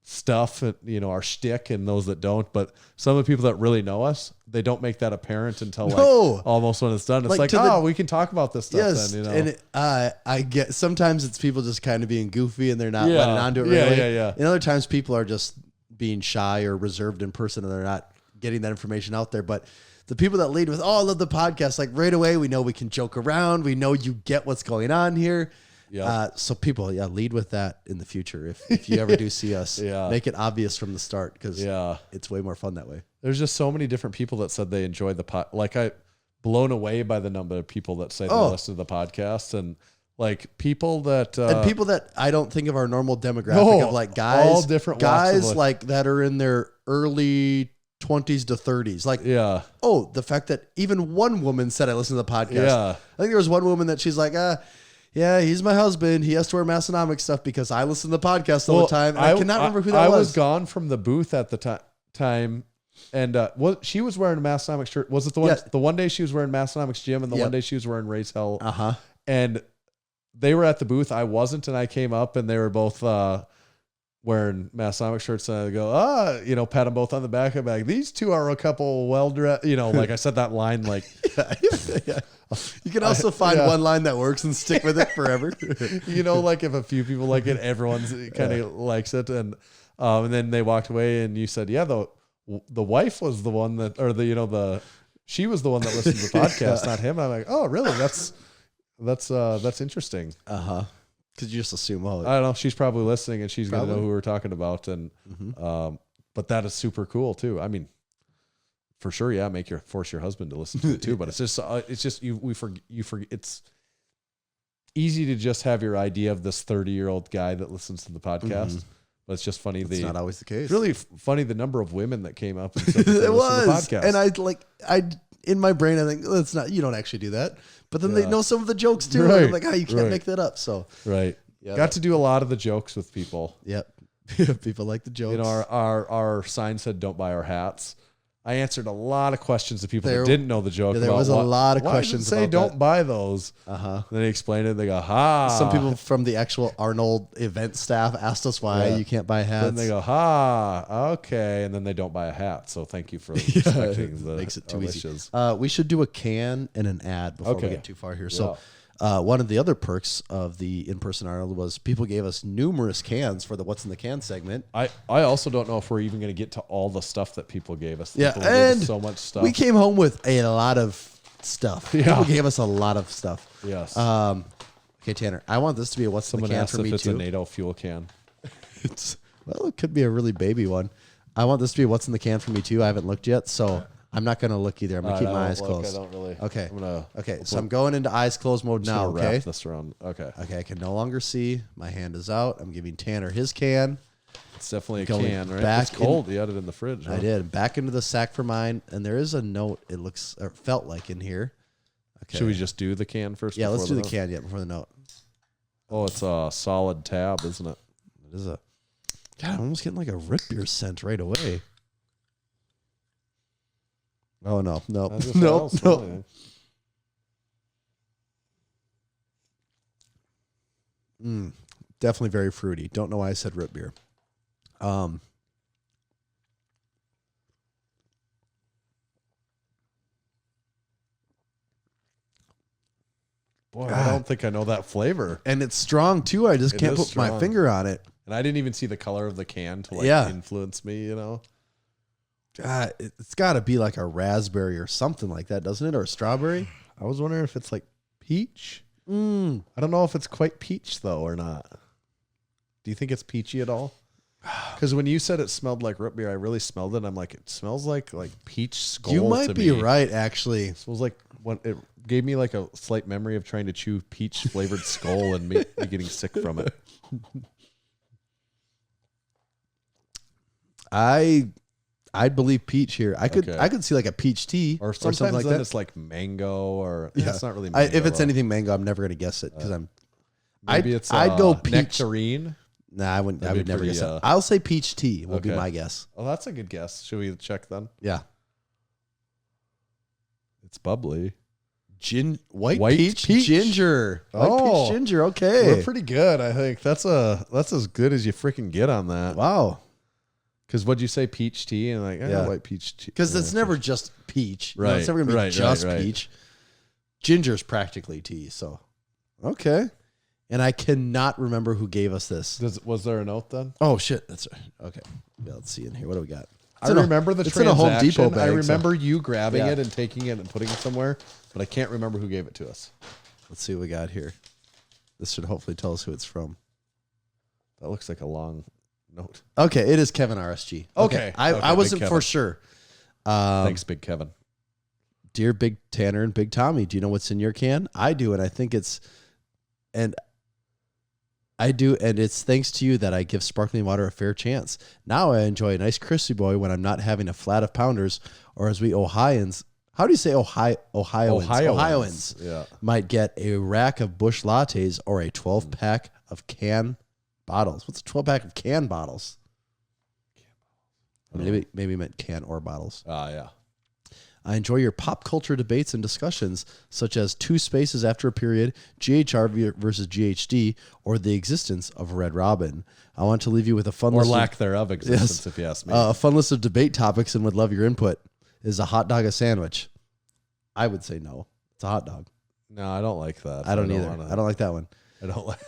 stuff, and, our shtick, and those that don't. But some of the people that really know us, they don't make that apparent until almost when it's done. It's like we can talk about this stuff. Yes, then, and I get sometimes it's people just kind of being goofy and they're not letting on to it. Yeah. And other times people are just being shy or reserved in person and they're not getting that information out there. But the people that lead with, I love the podcast, like right away, we know we can joke around. We know you get what's going on here. Yeah. So people, lead with that in the future. If you ever do see us, make it obvious from the start, because it's way more fun that way. There's just so many different people that said they enjoyed the pod. Like I blown away by the number of people that say they listen to the podcast, and like people that and people that I don't think of our normal demographic of like guys, all different guys like that are in their early 20s to 30s. Like, the fact that even one woman said I listened to the podcast. Yeah. I think there was one woman that she's like, he's my husband. He has to wear Massenomics stuff because I listen to the podcast all the time. And I cannot remember who that was. I was gone from the booth at the time, and she was wearing a Massenomics shirt. Was it the one day she was wearing Massenomics Gym, and the one day she was wearing Raise Hell? And they were at the booth. I wasn't, and I came up, and they were both wearing Massenomics shirts, and I go, pat them both on the back. I'm like, these two are a couple well-dressed, like I said that line, like, You can also find one line that works and stick with it forever. Like if a few people like it, everyone's kind of likes it. And then they walked away, and you said, the wife was the one that, or she was the one that listened to the podcast, not him. I'm like, oh, really? That's interesting. Because you just assume, I don't know. She's probably listening, and she's going to know who we're talking about. And, but that is super cool too. I mean, for sure. Yeah. Force your husband to listen to it too. But it's just it's easy to just have your idea of this 30-year-old guy that listens to the podcast. But it's just funny. It's not always the case. Really funny. The number of women that came up and said it was to the podcast. And in my brain, I think it's not, you don't actually do that. But then they know some of the jokes too. Right. I'm like, you can't make that up. So got to do a lot of the jokes with people. Yep. People like the jokes. Our sign said, "Don't buy our hats." I answered a lot of questions to people that didn't know the joke. Yeah, there was a lot of questions. Why did it say don't buy those? Then they explained it. They go, ha. Some people from the actual Arnold event staff asked us why you can't buy hats. Then they go, ha, okay. And then they don't buy a hat. So thank you for respecting the makes it too wishes. Easy. We should do a can and an ad before we get too far here. So one of the other perks of the in-person Arnold was people gave us numerous cans for the What's in the Can segment. I also don't know if we're even going to get to all the stuff that people gave us. People gave us so much stuff. We came home with a lot of stuff. People gave us a lot of stuff. Yes. Okay, Tanner, I want this to be a What's in the Can for me too. It's a NATO fuel can. It could be a really baby one. I want this to be a What's in the Can for me too. I haven't looked yet, so I'm not going to look either. I'm going to keep my eyes closed. I don't really. Okay. Okay. So I'm going into eyes closed mode now. Okay. Wrap this around. Okay. I can no longer see. My hand is out. I'm giving Tanner his can. It's definitely a can, right? Back it's cold. You had it in the fridge. Huh? I did. Back into the sack for mine, and there is a note. It looks or felt like in here. Okay. Should we just do the can first? Yeah. Let's do the can before the note. Oh, it's a solid tab, isn't it? It is a. God, I'm almost getting like a root beer scent right away. Oh, no. Definitely very fruity. Don't know why I said root beer. Boy, I don't think I know that flavor. And it's strong, too. I just can't put my finger on it. And I didn't even see the color of the can to influence me, It's got to be like a raspberry or something like that, doesn't it? Or a strawberry? I was wondering if it's like peach. I I don't know if it's quite peach though or not. Do you think it's peachy at all? Because when you said it smelled like root beer, I really smelled it. I'm like, it smells like peach skull. You might to be me. right, actually. It smells like it gave me like a slight memory of trying to chew peach flavored skull and me getting sick from it. I'd believe peach here. I could see like a peach tea Or something sometimes like then that. it's like mango or Yeah. it's not really mango. If it's though. anything mango, I'm never gonna guess it because Maybe it's I'd go peach. nectarine. Nah, I wouldn't. I That'd would be never pretty, guess it. I'll say peach tea will be okay. my guess. Oh, that's a good guess. Should we check then? Yeah. It's bubbly. White peach? ginger. White Oh. peach ginger. Okay. We're pretty good. I think that's as good as you freaking get on that. Wow. Because what'd you say? Peach tea and like Yeah. white peach tea. Because Yeah, it's never just peach. You know, Right, it's never gonna be right, just right. peach. Ginger's practically tea. So, okay. And I cannot remember who gave us this. Was there a note then? Oh shit. That's okay. Yeah, let's see in here. What do we got? I remember the it's in a transaction. Home Depot bag, I so- remember you grabbing Yeah. it and taking it and putting it somewhere, but I can't remember who gave it to us. Let's see what we got here. This should hopefully tell us who it's from. That looks like a long note. Okay, it is Kevin RSG. Okay. I Okay, wasn't Big for Kevin. sure. Thanks, Big Kevin. Dear Big Tanner and Big Tommy, do you know what's in your can? I do, and I think it's, and I do, and it's thanks to you that I give sparkling water a fair chance. Now I enjoy a nice crispy boy when I'm not having a flat of pounders, or as we Ohioans, how do you say Ohioans? Ohioans Yeah. might get a rack of Busch lattes or a 12-pack of can bottles. What's a 12-pack of can bottles? Maybe meant can or bottles. Yeah. I enjoy your pop culture debates and discussions, such as two spaces after a period, GHR versus GHD, or the existence of Red Robin. I want to leave you with a fun Or list lack thereof existence, if you ask me. a fun list of debate topics and would love your input. Is a hot dog a sandwich? I would say no. It's a hot dog. No, I don't like that. I don't either. wanna- I don't like that one.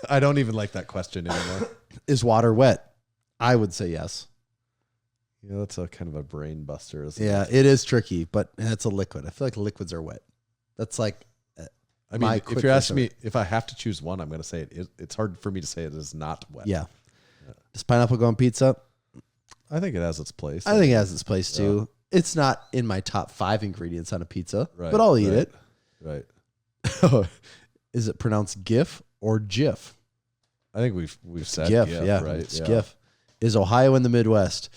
I don't even like that question anymore. Is water wet? I would say yes. Yeah, that's a kind of a brain buster, isn't Yeah, it? it is tricky, but it's a liquid. I feel like liquids are wet. That's like, I my mean, quick if you're asking answer. me if I have to choose one, I'm going to say it's hard for me to say it is not wet. yeah. Does pineapple go on pizza? I think it has its place. I think it has its place too. It's not in my top 5 ingredients on a pizza, Right, but I'll eat right, it. Right. Is it pronounced GIF or GIF? I think we've said GIF, GIF, yeah. right? It's GIF. Is Ohio in the Midwest?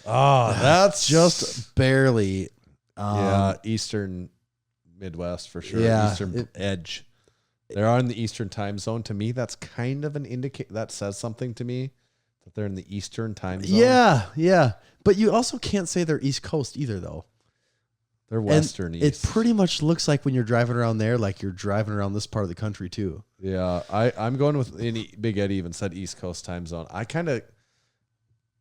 Oh, that's Just barely. yeah, Eastern Midwest for sure. Yeah, Eastern edge. They're on the Eastern time zone. To me, that's kind of an indicate that says something to me that they're in the Eastern time zone. Yeah. But you also can't say they're East Coast either, though. They're Western And East. it pretty much looks like when you're driving around there, like you're driving around this part of the country too. Yeah, I'm going with Big Eddie even said East Coast time zone. I kind of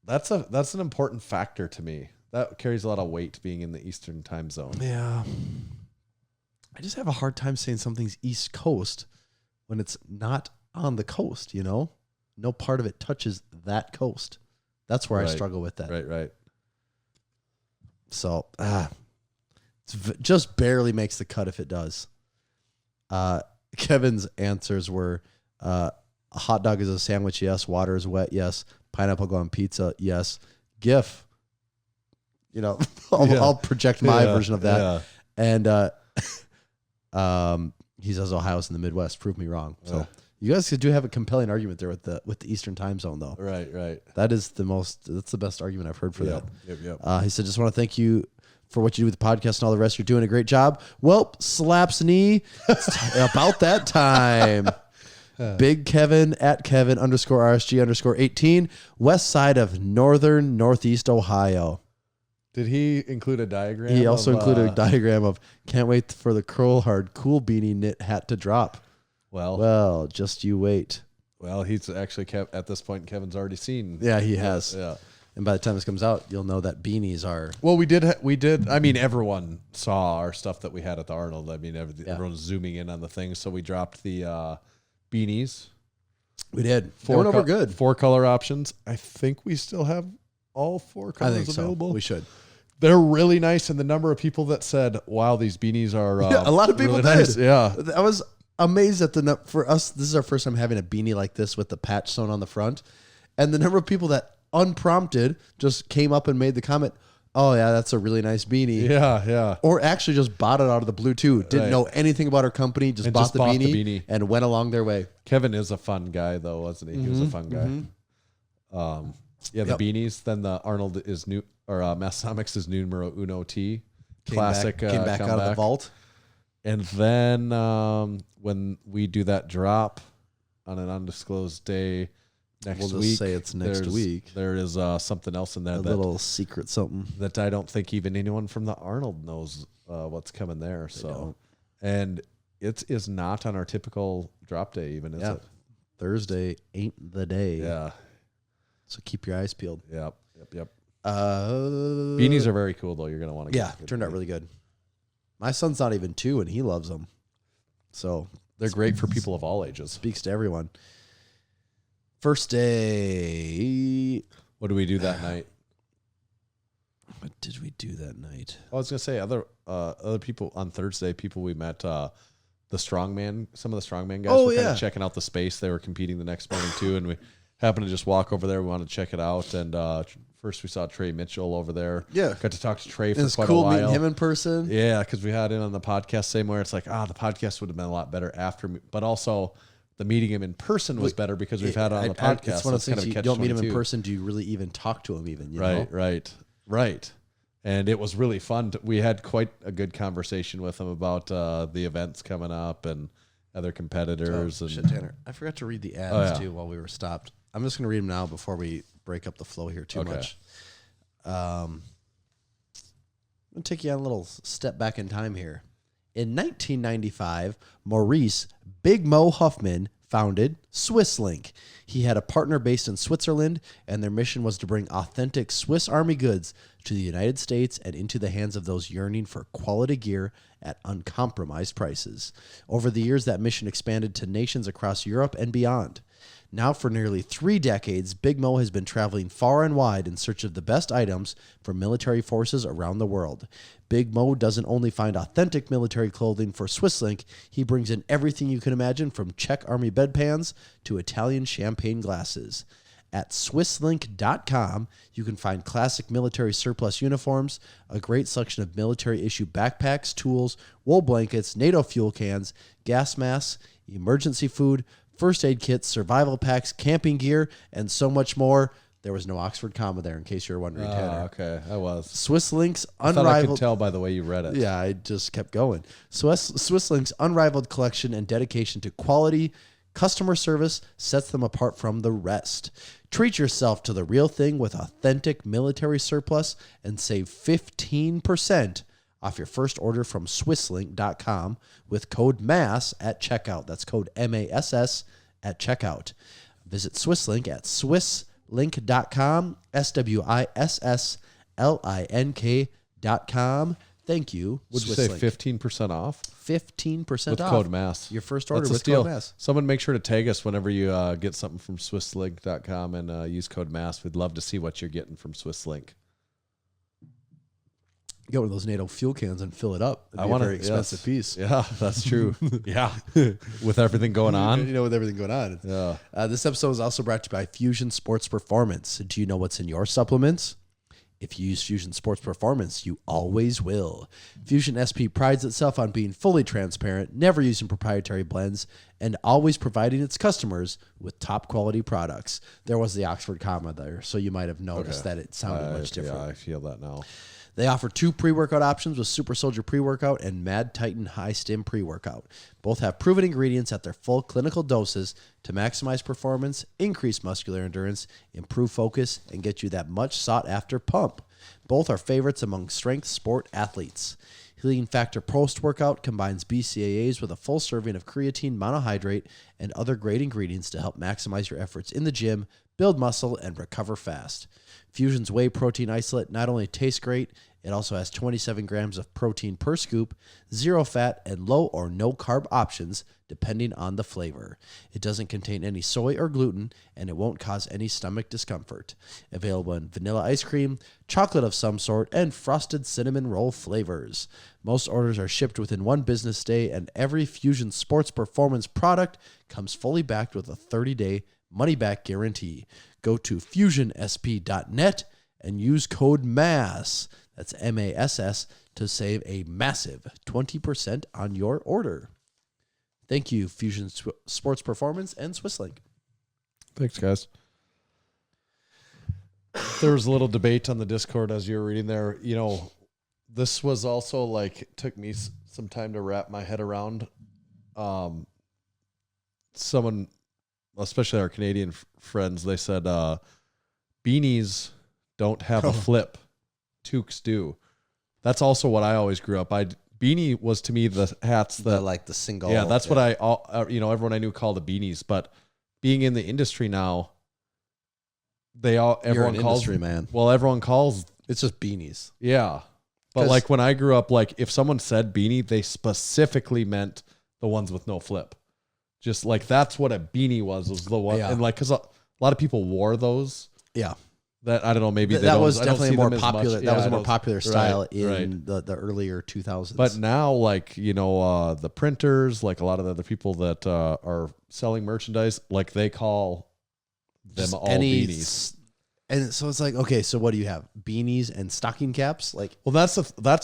that's an important factor to me. That carries a lot of weight being in the Eastern time zone. Yeah. I just have a hard time saying something's East Coast when it's not on the coast, you know? No part of it touches that coast. That's where I Right. struggle with that. Right. So, just barely makes the cut if it does. Kevin's answers were a hot dog is a sandwich, yes. Water is wet, yes. Pineapple go on pizza, yes. GIF, you know, I'll project my version of that. Yeah. And he says Ohio's in the Midwest. Prove me wrong. So you guys do have a compelling argument there with the Eastern time zone, though. Right. That's the best argument I've heard for that. Yep. He said, just want to thank you for what you do with the podcast and all the rest. You're doing a great job. Well, slaps knee. It's about that time. Big Kevin at Kevin _RSG _18, west side of northeast Ohio. Did he include a diagram? He also included a diagram of can't wait for the curl hard cool beanie knit hat to drop. Well, just you wait. Well, he's actually kept at this point. Kevin's already seen. Yeah, he has. Yeah. And by the time this comes out, you'll know that beanies are. Well, we did. I mean, everyone saw our stuff that we had at the Arnold. I mean, everyone's zooming in on the things. So we dropped the beanies. We did. They went over good. 4 color options. I think we still have all 4 colors available. We should. They're really nice, and the number of people that said, "Wow, these beanies are a lot of people really did. nice." Yeah, I was amazed at for us. This is our first time having a beanie like this with the patch sewn on the front, and the number of people that unprompted just came up and made the comment, "Oh yeah, that's a really nice beanie." yeah. Or actually just bought it out of the blue too. Didn't Right. know anything about our company. Just And bought, just the, bought beanie the beanie. and went along their way. Kevin is a fun guy, though, wasn't he? He was a fun guy. Yeah, the Yep. beanies. Then the Arnold is new, or Massenomics is numero uno T. Came Classic. Came back out of the comeback. vault. And then when we do that drop on an undisclosed day next We'll just week, say it's next week. There is something else in there A little secret something. that I don't think even anyone from the Arnold knows what's coming there. So, don't. and it is not on our typical drop day, even is Yeah. it? Thursday ain't the day. Yeah. So keep your eyes peeled. Yep. Beanies Beanies are very cool, though. You're gonna want to. Yeah, turned out really good. My son's not even 2 and he loves them. So They're great for people of all ages. speaks to everyone. First day. What do we do that night? What did we do that night? I was gonna say other people on Thursday. People we met, the strongman. Some of the strongman guys Oh, were kind yeah. of checking out the space. They were competing the next morning too, and we happened to just walk over there. We wanted to check it out, and first we saw Trey Mitchell over there. Yeah. got to talk to Trey for It's quite cool a while. meeting him in person. Yeah, because we had him on the podcast same where it's like, the podcast would have been a lot better after, but also the meeting him in person was better because we've had it on the podcast. It's one of so those things kind you don't meet him in catch-22. person. Do you really even talk to him even? You know? Right. And it was really fun. We had quite a good conversation with him about the events coming up and other competitors. Oh, and shit, Tanner. I forgot to read the ads yeah. too while we were stopped. I'm just going to read them now before we break up the flow here too Okay. much. I'm going to take you on a little step back in time here. In 1995, Maurice Big Mo Huffman founded SwissLink. He had a partner based in Switzerland, and their mission was to bring authentic Swiss Army goods to the United States and into the hands of those yearning for quality gear at uncompromised prices. Over the years, that mission expanded to nations across Europe and beyond. Now, for nearly 3 decades, Big Mo has been traveling far and wide in search of the best items for military forces around the world. Big Mo doesn't only find authentic military clothing for SwissLink, he brings in everything you can imagine from Czech Army bedpans to Italian champagne glasses. At SwissLink.com, you can find classic military surplus uniforms, a great selection of military-issue backpacks, tools, wool blankets, NATO fuel cans, gas masks, emergency food, first aid kits, survival packs, camping gear, and so much more. There was no Oxford comma there, in case you're wondering, Tanner. okay, I was. SwissLink's I thought I could unrivaled... tell by the way you read it. Yeah, I just kept going. SwissLink's unrivaled collection and dedication to quality customer service sets them apart from the rest. Treat yourself to the real thing with authentic military surplus and save 15% off your first order from SwissLink.com with code MASS at checkout. That's code MASS at checkout. Visit SwissLink at SwissLink.com, SWISSLINK.com. Thank you, Would you say SwissLink. 15% off 15% with off. code MASS? Your first order That's a with steal. code MASS. Someone make sure to tag us whenever you get something from SwissLink.com and use code MASS. We'd love to see what you're getting from SwissLink. Get one of those NATO fuel cans and fill it up. It'd I be want a very expensive piece. Yeah, that's true. Yeah, with everything going on. You know, with everything going on. Yeah. This episode is also brought to you by Fusion Sports Performance. Do you know what's in your supplements? If you use Fusion Sports Performance, you always will. Fusion SP prides itself on being fully transparent, never using proprietary blends, and always providing its customers with top quality products. There was the Oxford comma there, so you might have noticed that it sounded much different. Yeah, I feel that now. They offer 2 pre-workout options with Super Soldier pre-workout and Mad Titan High Stim pre-workout. Both have proven ingredients at their full clinical doses to maximize performance, increase muscular endurance, improve focus, and get you that much sought-after pump. Both are favorites among strength sport athletes. Healing Factor post-workout combines BCAAs with a full serving of creatine monohydrate and other great ingredients to help maximize your efforts in the gym, build muscle, and recover fast. Fusion's whey protein isolate not only tastes great, It also has 27 grams of protein per scoop, 0 fat, and low or no carb options depending on the flavor. It doesn't contain any soy or gluten, and it won't cause any stomach discomfort. Available in vanilla ice cream, chocolate of some sort, and frosted cinnamon roll flavors. Most orders are shipped within 1 business day, and every Fusion Sports Performance product comes fully backed with a 30-day money-back guarantee. Go to fusionsp.net and use code MASS, that's MASS, to save a massive 20% on your order. Thank you, Fusion Sports Performance and Swisslink. Thanks, guys. There was a little debate on the Discord as you were reading there. You know, this was also like, it took me some time to wrap my head around. Someone, especially our Canadian friends, they said beanies don't have a flip. Toques do. That's also what I always grew up. Beanie was to me the hats that like the single. Yeah, that's what everyone I knew called the beanies. But being in the industry now, everyone calls industry man. Well, everyone calls It's just beanies. Yeah, but like when I grew up, like if someone said beanie, they specifically meant the ones with no flip. Just like that's what a beanie was the one, and like because a lot of people wore those. Yeah. That I don't know, maybe that was definitely more popular. That was a more popular style in the earlier 2000s. But now, like the printers, like a lot of the other people that are selling merchandise, like they call them just all beanies. And so it's like, okay, so what do you have? Beanies and stocking caps? Like, well, that's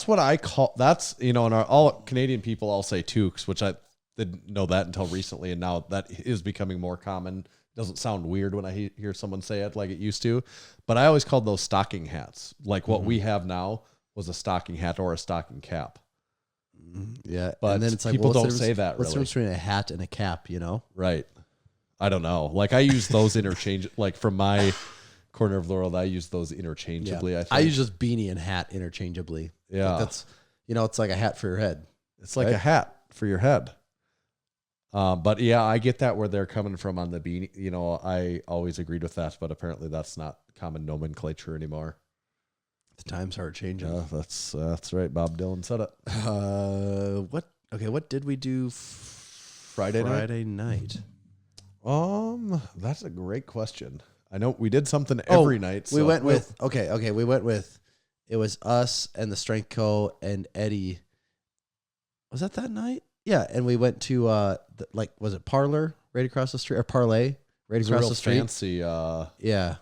what I call and all Canadian people all say toques, which I didn't know that until recently, and now that is becoming more common. Doesn't sound weird when I hear someone say it like it used to, but I always called those stocking hats. Like what we have now was a stocking hat or a stocking cap. Yeah, but and then it's like people don't say that. What's the difference between a hat and a cap? Right? I don't know. Like I use those interchange. Like from my corner of the world, I use those interchangeably. Yeah. I use just beanie and hat interchangeably. Yeah, like that's it's like a hat for your head. It's like a hat for your head. But yeah, I get that where they're coming from on the beanie. I always agreed with that, but apparently that's not common nomenclature anymore. The times are changing. That's right. Bob Dylan said it. What did we do Friday night? That's a great question. I know we did something every night. So we went with we went with it was us and the Strength Co. and Eddie. Was that night? Yeah, and we went to was it Parlor right across the street or Parlay right across the street? Fancy. Yeah,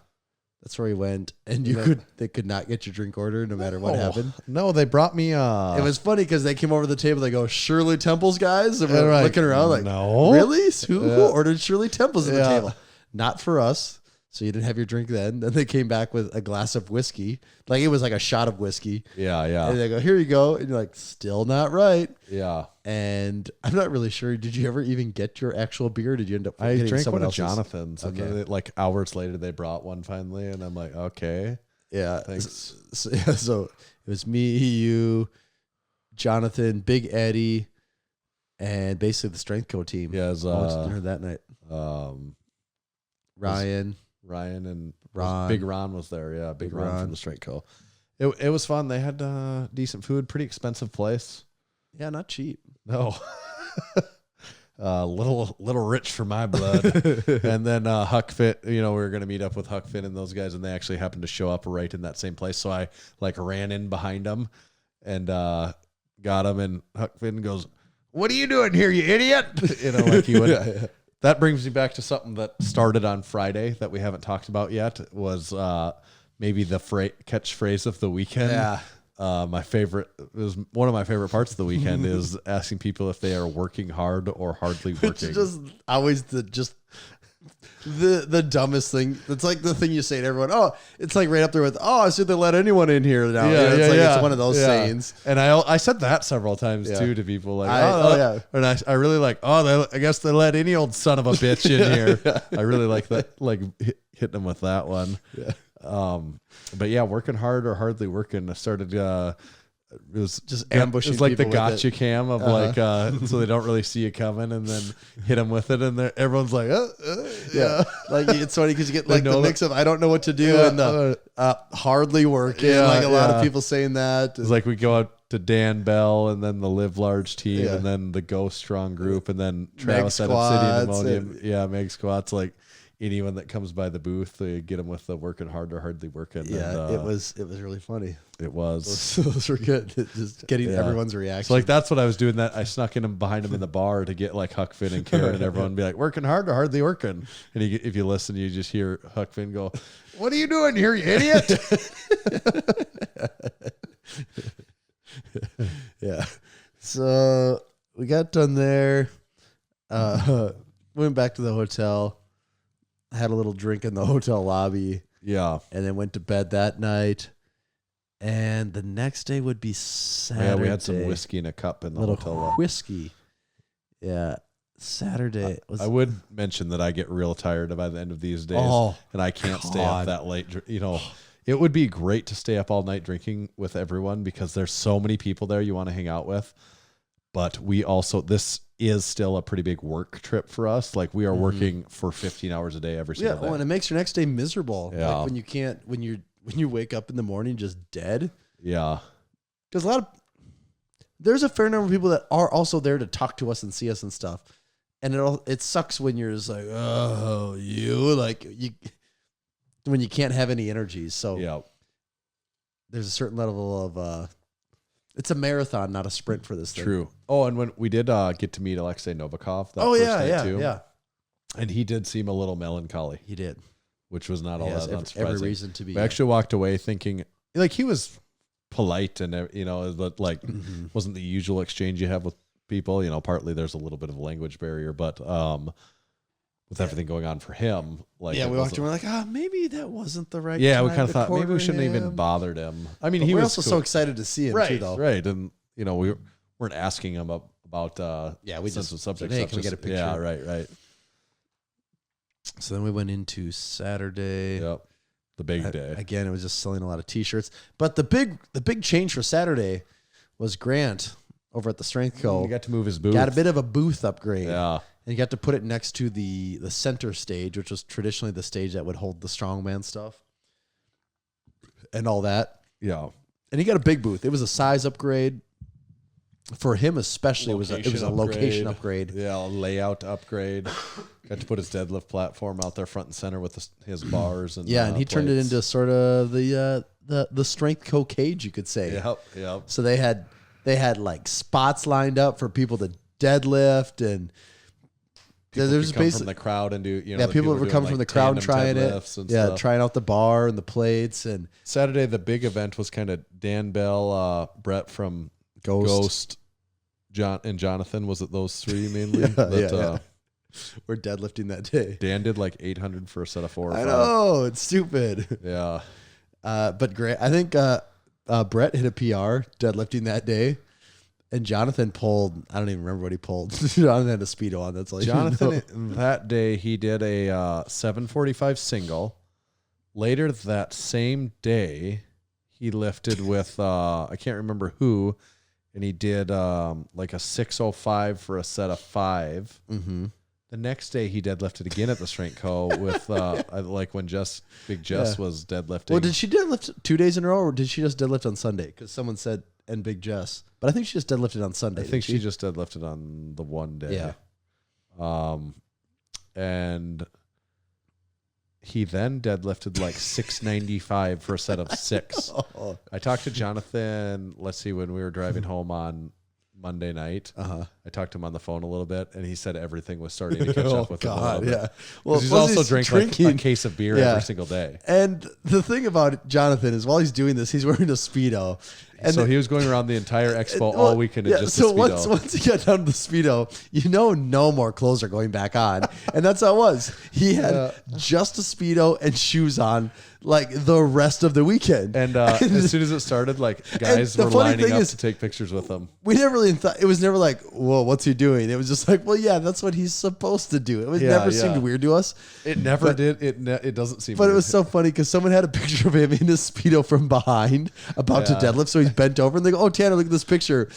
that's where we went, and they could not get your drink order no matter what happened. No, they brought me. It was funny because they came over to the table. They go, Shirley Temples, guys, and we're looking around like, no, really? Who ordered Shirley Temples at the table? Not for us. So you didn't have your drink then. Then they came back with a glass of whiskey. Like it was like a shot of whiskey. Yeah. And they go, here you go. And you're like, still not right. Yeah. And I'm not really sure. Did you ever even get your actual beer? Or did you end up getting drank someone one of else's? Jonathan's. Okay. And then like hours later, they brought one finally. And I'm like, okay. Yeah. Thanks. So it was me, you, Jonathan, Big Eddie, and basically the Strength Co team. Yeah. I went to dinner that night. Ryan and Ron. Big Ron was there. Yeah, Big Ron from the Strength Co. It was fun. They had decent food, pretty expensive place. Yeah, not cheap. No. Little rich for my blood. And then Huck Fit, we were going to meet up with Huck Fit and those guys, and they actually happened to show up right in that same place. So I ran in behind them and got them, and Huck Finn goes, "What are you doing here, you idiot?" Like he would. Yeah. That brings me back to something that started on Friday that we haven't talked about yet. Was maybe the catchphrase of the weekend. Yeah. My favorite, it was one of my favorite parts of the weekend is asking people if they are working hard or hardly working. It's just always the dumbest thing. It's like the thing you say to everyone. Oh, it's like right up there with, I see they let anyone in here now. Yeah, it's one of those sayings. And I said that several times too to people. Like, yeah. And I really like, I guess they let any old son of a bitch in here. I really like that, like hitting them with that one. Yeah. But yeah, working hard or hardly working. I started it was Just ambushing It was like the people with gotcha it. cam of like so they don't really see you coming, and then hit them with it, and everyone's like, yeah. Like it's funny because you get like know the mix of I don't know what to do and the hardly working. Yeah, Like a lot of yeah. people saying that. It's like we go out to Dan Bell, and then the Live Large team, Yeah. and then the Go Strong group, and then Meg Travis at Obsidian squats Ammonium. Meg squats. Like anyone that comes by the booth, they get them with the working hard or hardly working. Yeah, and, it was really funny. It was. Those were good. Just getting Yeah. everyone's reaction. So like that's what I was doing. That I snuck in behind him in the bar to get like Huck Finn and Karen and everyone be like working hard or hardly working. And if you listen, you just hear Huck Finn go, "What are you doing here, you idiot?" Yeah. So we got done there. Went back to the hotel. Had a little drink in the hotel lobby, Yeah. and then went to bed that night. And the next day would be Saturday. Yeah, we had some whiskey in a cup in the little hotel lobby. whiskey. Yeah. Saturday was I would mention that I get real tired by the end of these days, and I can't stay up God. that late. You know, it would be great to stay up all night drinking with everyone because there's so many people there you want to hang out with. But we also, this is still a pretty big work trip for us. Like we are working for 15 hours a day every single day. well, and it makes your next day miserable. Yeah. Like when you wake up in the morning just dead. Yeah. Because there's a fair number of people that are also there to talk to us and see us and stuff. And it sucks when you're just like, oh, when you can't have any energy. So Yeah. there's a certain level of, it's a marathon, not a sprint for this thing. True. Oh, and when we did get to meet Alexei Novikov that Oh, first yeah, night yeah, too. yeah. And he did seem a little melancholy, He did. which was not He all has that unsurprising. every reason to be. We actually walked away thinking, like, he was polite and, you know, but like, wasn't the usual exchange you have with people. You know, partly there's a little bit of a language barrier, but with everything going on for him, like, yeah, it we walked wasn't- around like, maybe that wasn't the right Yeah, we time kind of to thought maybe we corner shouldn't even him. bothered him. I mean, But he we're was also cool. so excited to see him right, too, though. right, and you know we weren't asking him about Yeah, we sensitive just subjects. said, hey, stuff, can we get a just- picture? Yeah, right. So then we went into Saturday. Yep, the big day. Again, it was just selling a lot of T-shirts. But the big change for Saturday was Grant over at the Strength Co. He got to move his booth. got a bit of a booth upgrade. Yeah, And he got to put it next to the center stage, which was traditionally the stage that would hold the strongman stuff and all that. yeah. And he got a big booth. It was a size upgrade. For him especially, it was a location upgrade. Yeah, a layout upgrade. Got to put his deadlift platform out there front and center with his bars and Yeah, and he turned it plates. into sort of the Strength Co cage, you could say. Yep. So they had like spots lined up for people to deadlift, and there's come basically from the crowd and do the people were doing, coming like, from the crowd and tandem trying it. deadlifts and Yeah, stuff. trying out the bar and the plates and Saturday, the big event was kind of Dan Bell, Brett from Ghost, John and Jonathan. Was it those three mainly? Yeah. We're deadlifting that day. Dan did like 800 for a set of 4 or 5. I know, it's stupid. Yeah. But great. I think Brett hit a PR deadlifting that day. And Jonathan pulled, I don't even remember what he pulled. Jonathan had a speedo on. That's all. Jonathan, that day, he did a 745 single. Later that same day, he lifted with, I can't remember who, and he did like a 605 for a set of 5. Mm-hmm. The next day, he deadlifted again at the Strength Co. with, like when Big Jess was deadlifting. Well, did she deadlift 2 days in a row, or did she just deadlift on Sunday? Because someone said, and Big Jess. But I think she just deadlifted on Sunday. I think she just deadlifted on the one day. Yeah. And he then deadlifted like 695 for a set of 6. Oh. I talked to Jonathan, let's see, when we were driving home on Monday night. Uh-huh. I talked to him on the phone a little bit, and he said everything was starting to catch up with him a little bit. Yeah. 'Cause Well, he's plus also drinking like a case of beer Yeah. every single day. And the thing about Jonathan is while he's doing this, he's wearing a Speedo. And So he was going around the entire expo well, all weekend in yeah, just so a Speedo. once he got down to the Speedo, no more clothes are going back on. And that's how it was. He had just a Speedo and shoes on like the rest of the weekend. And as soon as it started, like guys the were funny lining thing up is- to take pictures with him. we never really thought, it was never like, whoa, what's he doing? It was just like, well, yeah, that's what he's supposed to do. It was Yeah, never yeah. seemed weird to us. It never did. It doesn't seem. But it weird. was so funny because someone had a picture of him in his Speedo from behind about to Yeah. deadlift. So he's bent over, and they go, "Oh, Tanner, look at this picture."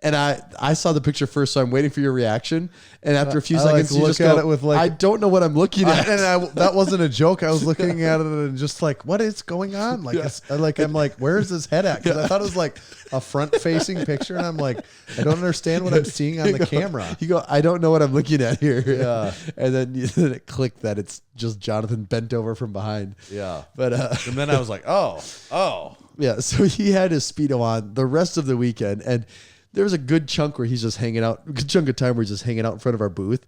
And I saw the picture first, so I'm waiting for your reaction. And after a few seconds, you look just at go, it with like, "I don't know what I'm looking at." that wasn't a joke. I was looking at it and just like, what is going on? Like, I'm like, where's his head at? Because I thought it was like a front-facing picture, and I'm like, I don't understand what I'm seeing on the camera. You go, "I don't know what I'm looking at here." Yeah. And then it clicked that it's just Jonathan bent over from behind. Yeah. But And then I was like, oh. yeah, so he had his Speedo on the rest of the weekend, and there was a good chunk where he's just hanging out, a good chunk of time where he's just hanging out in front of our booth.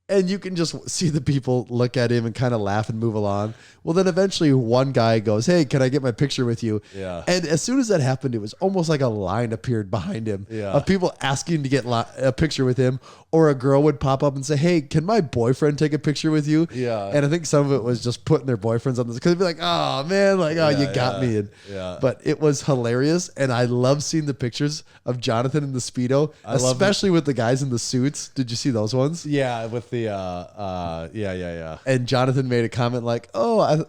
And you can just see the people look at him and kind of laugh and move along. Well, then eventually one guy goes, "Hey, can I get my picture with you?" Yeah. And as soon as that happened, it was almost like a line appeared behind him Yeah. of people asking to get a picture with him. Or a girl would pop up and say, "Hey, can my boyfriend take a picture with you?" Yeah. And I think some of it was just putting their boyfriends on this because they'd be like, "Oh, man, like, oh, you got me." And, Yeah. But it was hilarious. And I love seeing the pictures of Jonathan in the Speedo, I love especially with the guys in the suits. Did you see those ones? Yeah, with the yeah. And Jonathan made a comment like, "Oh,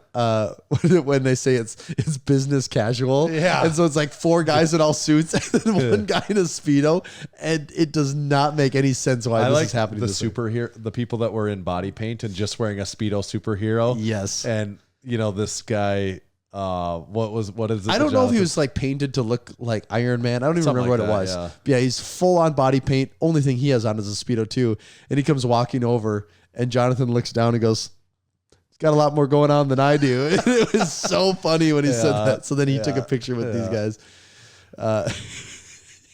when they say it's business casual." Yeah. And so it's like 4 guys in all suits and then one guy in a Speedo. And it does not make any sense why I this like is happening. the this way. superhero, the people that were in body paint and just wearing a Speedo superhero. Yes. And this guy, what is it? I don't know if he was like painted to look like Iron Man. I don't even Something remember like what it that, was. yeah. Yeah, he's full on body paint. Only thing he has on is a Speedo too. And he comes walking over and Jonathan looks down and goes, "He's got a lot more going on than I do." And it was so funny when he said that. So then he took a picture with these guys.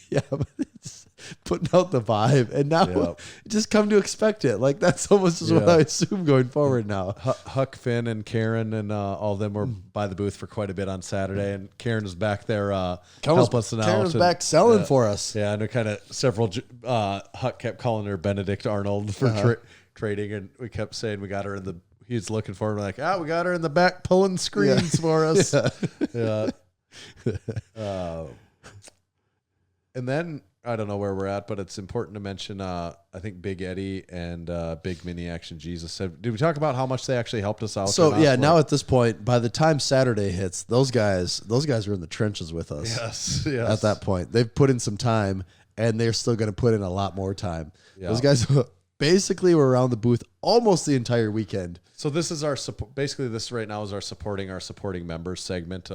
Yeah, but it's putting out the vibe. And now just come to expect it. Like that's almost just what I assume going forward now. Huck, Finn, and Karen, and all of them were by the booth for quite a bit on Saturday. And Karen was back there helping us out. Karen's back selling for us. Yeah, and kind of several. Huck kept calling her Benedict Arnold for trading, and we kept saying we got her in the. He's looking for her. We're like, we got her in the back pulling screens for us. Yeah. And then I don't know where we're at, but it's important to mention. I think Big Eddie and Big Mini Action Jesus said. Did we talk about how much they actually helped us out? So yeah, now at this point, by the time Saturday hits, those guys are in the trenches with us. Yes. At that point, they've put in some time, and they're still going to put in a lot more time. Yeah. Those guys basically were around the booth almost the entire weekend. So this is our basically this right now is our supporting members segment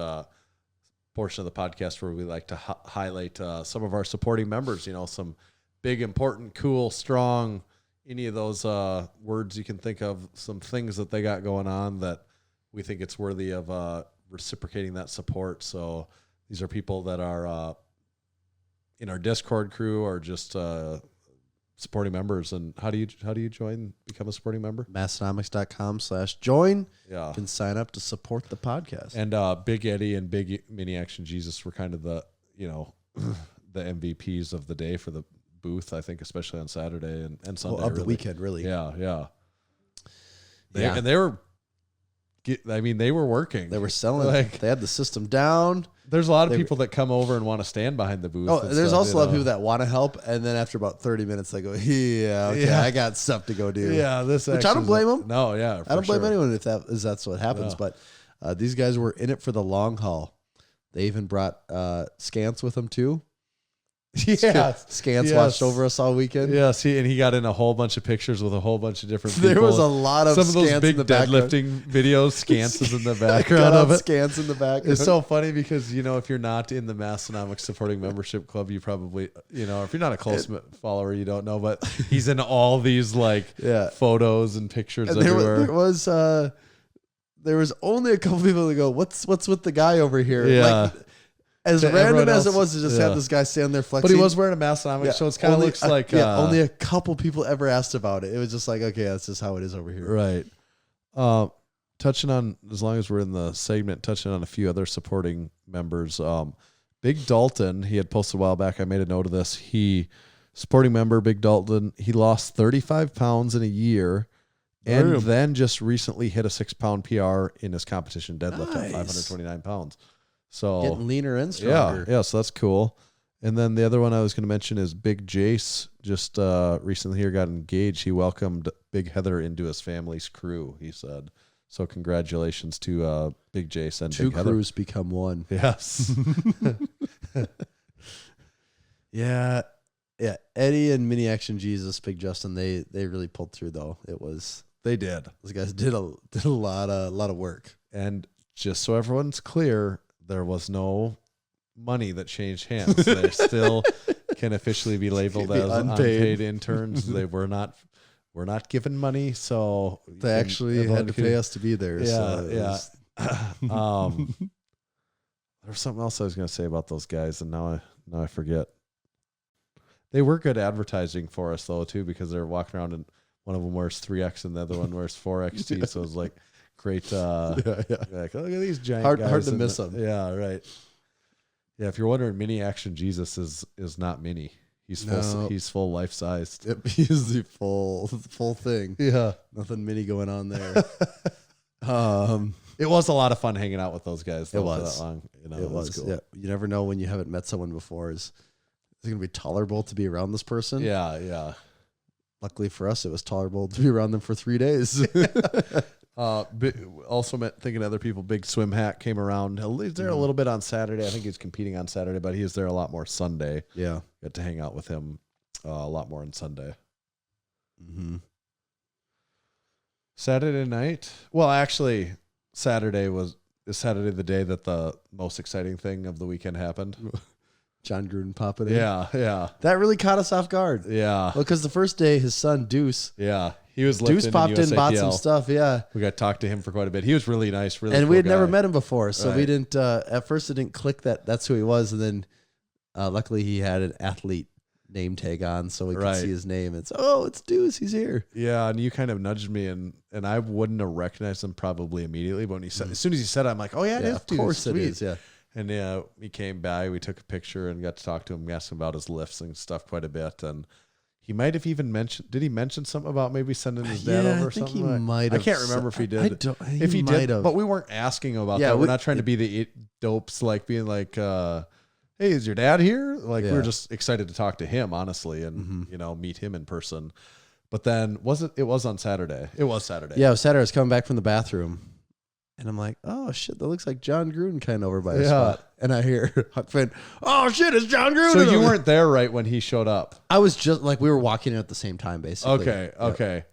portion of the podcast where we like to highlight some of our supporting members. Some big, important, cool, strong, any of those words you can think of. Some things that they got going on that we think it's worthy of reciprocating that support. So these are people that are in our Discord crew or just supporting members. And how do you join, become a supporting member? Massenomics.com/join. Yeah. You can sign up to support the podcast. And Big Eddie and Big Mini Action Jesus were kind of the the MVPs of the day for the booth, I think, especially on Saturday and Sunday. Of the weekend, really. Yeah. And they were working. They were selling. They had the system down. There's a lot of people that come over and want to stand behind the booth. Oh, there's also a lot of people that want to help, and then after about 30 minutes, they go, I got stuff to go do. Yeah, which I don't blame them. No, yeah, I don't blame anyone if that's what happens. Yeah. But these guys were in it for the long haul. They even brought Scants with them too. Yeah, Scants watched over us all weekend. Yeah, and he got in a whole bunch of pictures with a whole bunch of different people. There was a lot of some of those Scants big in the background. deadlifting videos. Scants is in the background of it. Scants in the background. It's so funny because if you're not in the Massenomics supporting membership club, you probably if you're not a close follower, you don't know. But he's in all these photos and pictures and everywhere. There was only a couple people that go, "What's with the guy over here?" Yeah. As To random everyone as it else, was to just have this guy stand there flexing. But he was wearing a Massenomics, so it's kind of looks like only a couple people ever asked about it. It was just like, okay, that's just how it is over here. Right. Touching on, as long as we're in the segment, touching on a few other supporting members. Big Dalton, he had posted a while back. I made a note of this. Supporting member, Big Dalton, he lost 35 pounds in a year. And then just recently hit a 6-pound PR in his competition deadlift at 529 pounds. So getting leaner and stronger. Yeah, so that's cool. And then the other one I was going to mention is Big Jace. Just recently here got engaged. He welcomed Big Heather into his family's crew, he said. So congratulations to Big Jace and Two Big Heather. crews become one. Yes. Yeah. Eddie and Mini Action Jesus, Big Justin, they really pulled through though. They did. Those guys did a lot of work. And just so everyone's clear, there was no money that changed hands. They still can officially be labeled as unpaid interns. We're not given money, so they actually had to pay us to be there. Yeah, there's something else I was going to say about those guys, and now I forget. They were good advertising for us though too, because they're walking around and one of them wears 3X and the other one wears 4XT. So it was like great. Like, look at these giant guys. Hard to miss them. Yeah, right. Yeah, if you're wondering, Mini Action Jesus is not mini. He's full life sized. Yep, he's the full thing. Yeah, nothing mini going on there. It was a lot of fun hanging out with those guys. It was. For that long. It was cool. Yeah, you never know when you haven't met someone before. Is it going to be tolerable to be around this person? Yeah. Luckily for us, it was tolerable to be around them for 3 days. Also thinking other people. Big Swim Hat came around. He was there a little bit on Saturday. I think he was competing on Saturday, but he was there a lot more Sunday. Yeah, got to hang out with him a lot more on Sunday. Mm-hmm. Saturday night. Well, actually, Saturday is Saturday the day that the most exciting thing of the weekend happened. John Gruden popping in. Yeah. That really caught us off guard. Yeah. Well, because the first day, his son, Deuce. Yeah. He was Deuce popped in, bought some stuff. Yeah. We got to talk to him for quite a bit. He was really nice, really and cool we had guy. never met him before. So Right. we didn't, at first it didn't click that that's who he was. And then luckily he had an athlete name tag on so we could see his name. It's Deuce. He's here. Yeah. And you kind of nudged me and I wouldn't have recognized him probably immediately. But when he said, as soon as he said it, I'm like, oh yeah, it is of Deuce. course Sweet. it is. Yeah. And he came by, we took a picture and got to talk to him, asked him about his lifts and stuff quite a bit. And he might have even did he mention something about maybe sending his dad over or something? He might have. I can't remember if he did. If he did, have. but we weren't asking about that. We're not trying to be the dopes, like being like, hey, is your dad here? Like we were just excited to talk to him, honestly, and meet him in person. But then it was on Saturday. It was Saturday. Yeah, it was Saturday. I was coming back from the bathroom. And I'm like, oh, shit, that looks like John Gruden kind of over by the spot. And I hear Huck Finn, oh, shit, it's John Gruden. So you weren't there right when he showed up? I was just like, we were walking in at the same time, basically. Okay.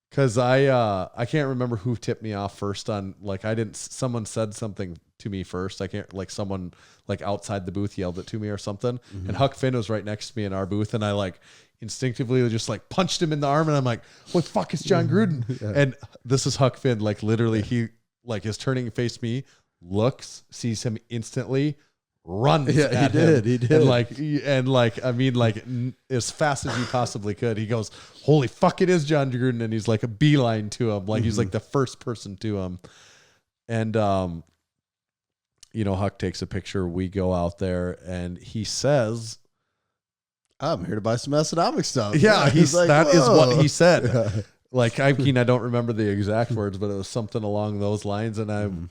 Because I can't remember who tipped me off first on, like, someone said something to me first. I can't, like, someone, like, outside the booth yelled it to me or something. Mm-hmm. And Huck Finn was right next to me in our booth. And I, like, instinctively just, like, punched him in the arm. And I'm like, what the fuck is John Gruden? And this is Huck Finn. Like, literally, he... like is turning to face me, looks, sees him instantly, runs. Yeah, at he him, did. I mean, as fast as he possibly could. He goes, "Holy fuck! It is John Gruden," and he's like a beeline to him, like he's like the first person to him. And Huck takes a picture. We go out there, and he says, "I'm here to buy some Massenomics stuff." Yeah, he's like, that is what he said. Yeah. Like, I mean, I don't remember the exact words, but it was something along those lines. And I'm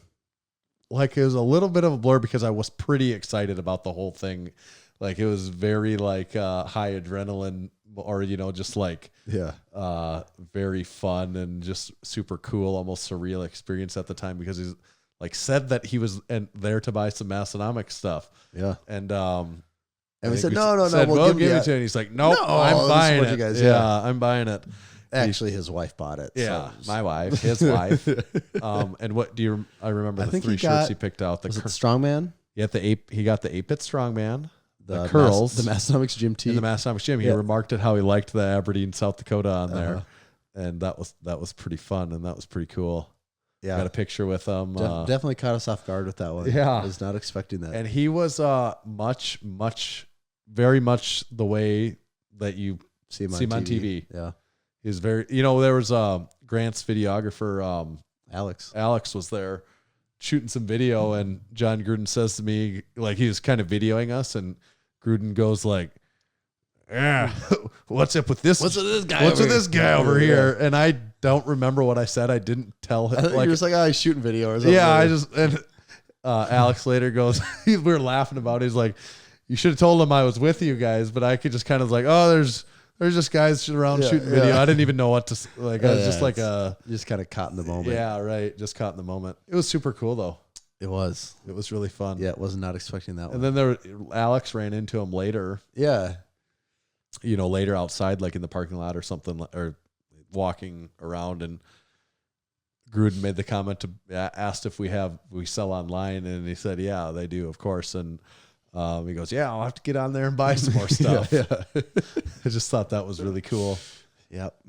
like, it was a little bit of a blur because I was pretty excited about the whole thing. Like, it was very like high adrenaline or, just like, very fun and just super cool, almost surreal experience at the time because he's like said that he was there to buy some Massenomics stuff. Yeah. And we said, no, we'll give it to you. And he's like, nope, I'm buying it. Guys, I'm buying it. Actually, his wife bought it. Yeah, so. my wife, his wife. And what do you? I remember the three shirts he picked out. Was it Strongman? Yeah, he got the 8-bit Strongman, the curls, the Massenomics gym tee, and the Massenomics gym. He remarked at how he liked the Aberdeen, South Dakota on there, and that was pretty fun and that was pretty cool. Yeah, got a picture with him. Definitely caught us off guard with that one. Yeah, I was not expecting that. And he was very much the way that you see him on TV. Yeah. He was very, there was Grant's videographer, Alex was there shooting some video, and John Gruden says to me, like, he was kind of videoing us, and Gruden goes like, what's up with this? What's with this guy? What's with this guy over here? And I don't remember what I said. I didn't tell him. You're just like, he's shooting video or something. Yeah, and Alex later goes, we were laughing about it. He's like, you should have told him I was with you guys, but I could just kind of like, there's just guys around shooting video. I didn't even know what to like. I was just like just kind of caught in the moment. Yeah, right. Just caught in the moment. It was super cool though. It was. It was really fun. Yeah, was not expecting that one. And then Alex ran into him later. Yeah. Later outside, like in the parking lot or something, or walking around, and Gruden made the comment asked if we sell online, and he said, yeah, they do, of course. And he goes, yeah, I'll have to get on there and buy some more stuff. Yeah. I just thought that was really cool. Yep.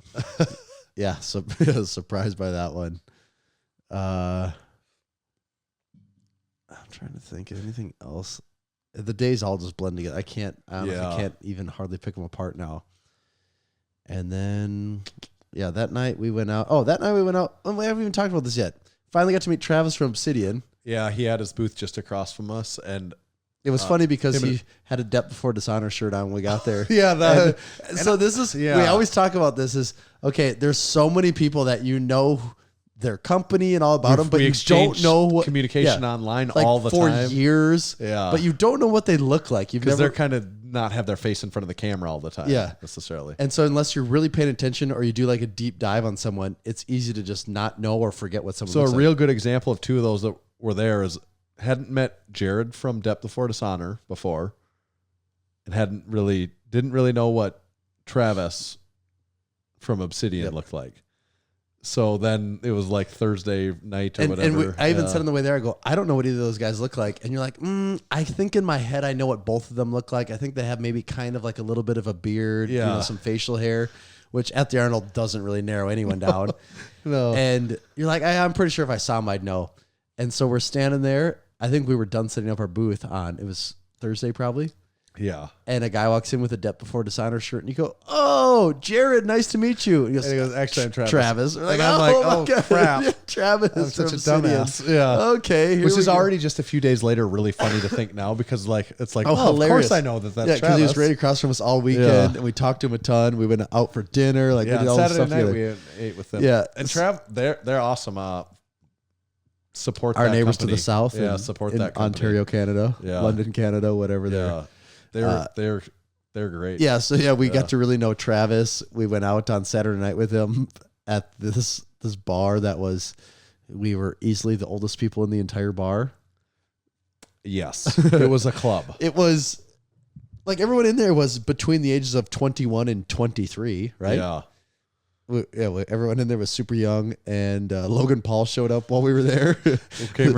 Yeah. So surprised by that one. I'm trying to think of anything else. The days all just blend together. I can't even hardly pick them apart now. And then, that night we went out. Oh, we haven't even talked about this yet. Finally got to meet Travis from Obsidian. Yeah, he had his booth just across from us, and it was funny because he had a Depth Before Dishonor shirt on when we got there. Yeah, we always talk about this is, okay, there's so many people that their company and all about them, but you don't know what communication online all the time for years. Yeah, but you don't know what they look like. Because they're kind of not have their face in front of the camera all the time. Yeah, necessarily. And so unless you're really paying attention or you do like a deep dive on someone, it's easy to just not know or forget what someone. So looks a real good example of two of those that were there is hadn't met Jared from Depth Before Dishonor before, and didn't really know what Travis from Obsidian looked like. So then it was like Thursday night or whatever. And I even said on the way there, I go, I don't know what either of those guys look like. And you're like, I think in my head, I know what both of them look like. I think they have maybe kind of like a little bit of a beard, some facial hair, which at the Arnold doesn't really narrow anyone down. No. And you're like, I'm pretty sure if I saw him, I'd know. And so we're standing there. I think we were done setting up our booth it was Thursday probably. Yeah. And a guy walks in with a Depth Before Dishonor shirt, and you go, "Oh, Jared, nice to meet you." And he goes, "Actually, I'm Travis." Travis. And I'm like, "Oh crap, Travis, I'm such a Obsidian." dumbass." Yeah. Okay. Which is already just a few days later really funny to think now, because it's like, hilarious. Of course I know that's Travis. Travis. He was right across from us all weekend, and we talked to him a ton. We went out for dinner, we did all Saturday the stuff night together. we ate with them. Yeah, and they're awesome. Support our that neighbors company. to the south. Yeah, support in that company. Ontario, Canada, London, Canada, whatever. They're great. Yeah, so we got to really know Travis. We went out on Saturday night with him at this bar we were easily the oldest people in the entire bar. Yes, it was a club. It was like everyone in there was between the ages of 21 and 23, right? Yeah. Everyone in there was super young, and Logan Paul showed up while we were there. Came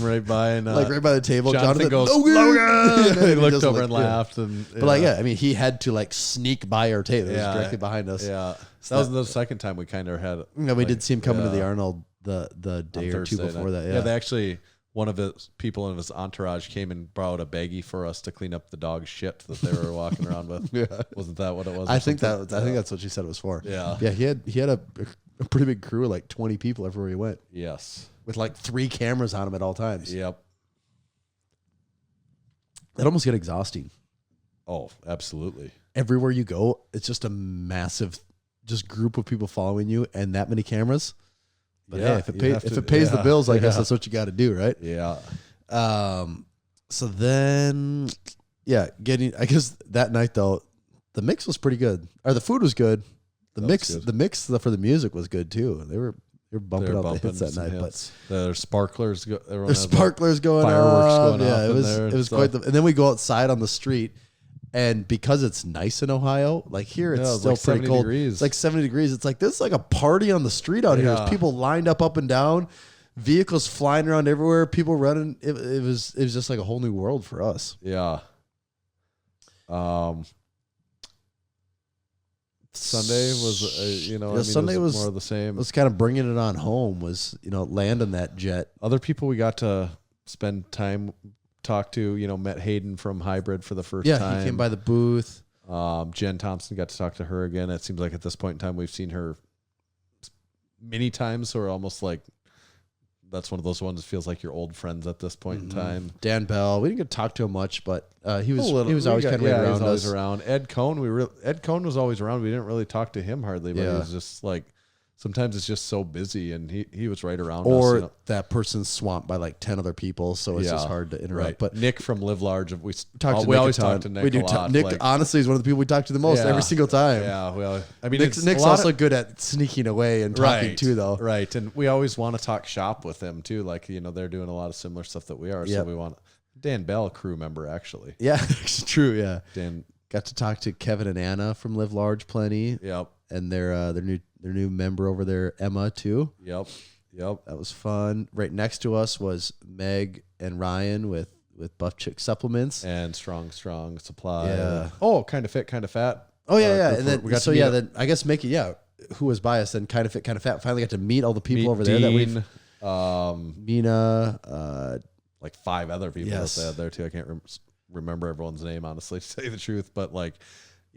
right by, and right by the table. Jonathan goes, Logan! He looked over and laughed, but he had to sneak by our table. It was directly behind us. Yeah, that was the second time we kind of had. We did see him coming to the Arnold the day or two before that. Yeah, they actually. One of his people in his entourage came and brought a baggie for us to clean up the dog's shit that they were walking around with. Wasn't that what it was? I think that's what she said it was for. Yeah. Yeah. He had a pretty big crew of like 20 people everywhere he went. Yes. With like 3 cameras on him at all times. Yep. It almost get exhausting. Oh, absolutely. Everywhere you go, it's just a massive just group of people following you and that many cameras. But hey, if it pays the bills, I guess that's what you got to do, right? Yeah. So then, I guess that night though, the mix was pretty good, or the food was good. The mix for the music was good too. They were bumping out the hits that night, but there's sparklers. There's sparklers going fireworks on. going off. It was quite. And then we go outside on the street. And because it's nice in Ohio, like here, it's still like pretty cold. Degrees. It's like 70 degrees. It's like this is like a party on the street out here. There's people lined up and down, vehicles flying around everywhere, people running. It was just like a whole new world for us. Yeah. Sunday was Sunday was more of the same. It was kind of bringing it on home. Was landing that jet. Other people we got to spend time. Talked to, met Hayden from Hybrid for the first time. Yeah, he came by the booth. Jen Thompson, got to talk to her again. It seems like at this point in time we've seen her many times, so we're almost like that's one of those ones that feels like you're old friends at this point in time. Dan Bell, we didn't get to talk to him much, but he was always kind of around. He was always us. around. Ed Cohn, Ed Cohn was always around. We didn't really talk to him hardly, but he was just like sometimes it's just so busy, and he was right around Or us. that person's swamped by like 10 other people, so it's just hard to interrupt. Right. But Nick from Live Large, we we always talk to Nick we do a lot. Nick like, honestly is one of the people we talk to the most every single time. Yeah, well, I mean, Nick's it's also good at sneaking away and talking too, though. Right, and we always want to talk shop with them too. Like, they're doing a lot of similar stuff that we are, so we want Dan Bell, crew member, actually. Yeah, it's true. Yeah, Dan got to talk to Kevin and Anna from Live Large plenty. Yep. And their new member over there, Emma, too. Yep. That was fun. Right next to us was Meg and Ryan with Buff Chick supplements and strong supply. Yeah. Oh, kind of fit, kind of fat. Oh yeah. And then we got then I guess who was biased and kind of fit, kind of fat. Finally got to meet all the people over there that we've Mina, like 5 other people yes. that they had there too. I can't remember everyone's name, honestly, to tell you the truth. But like,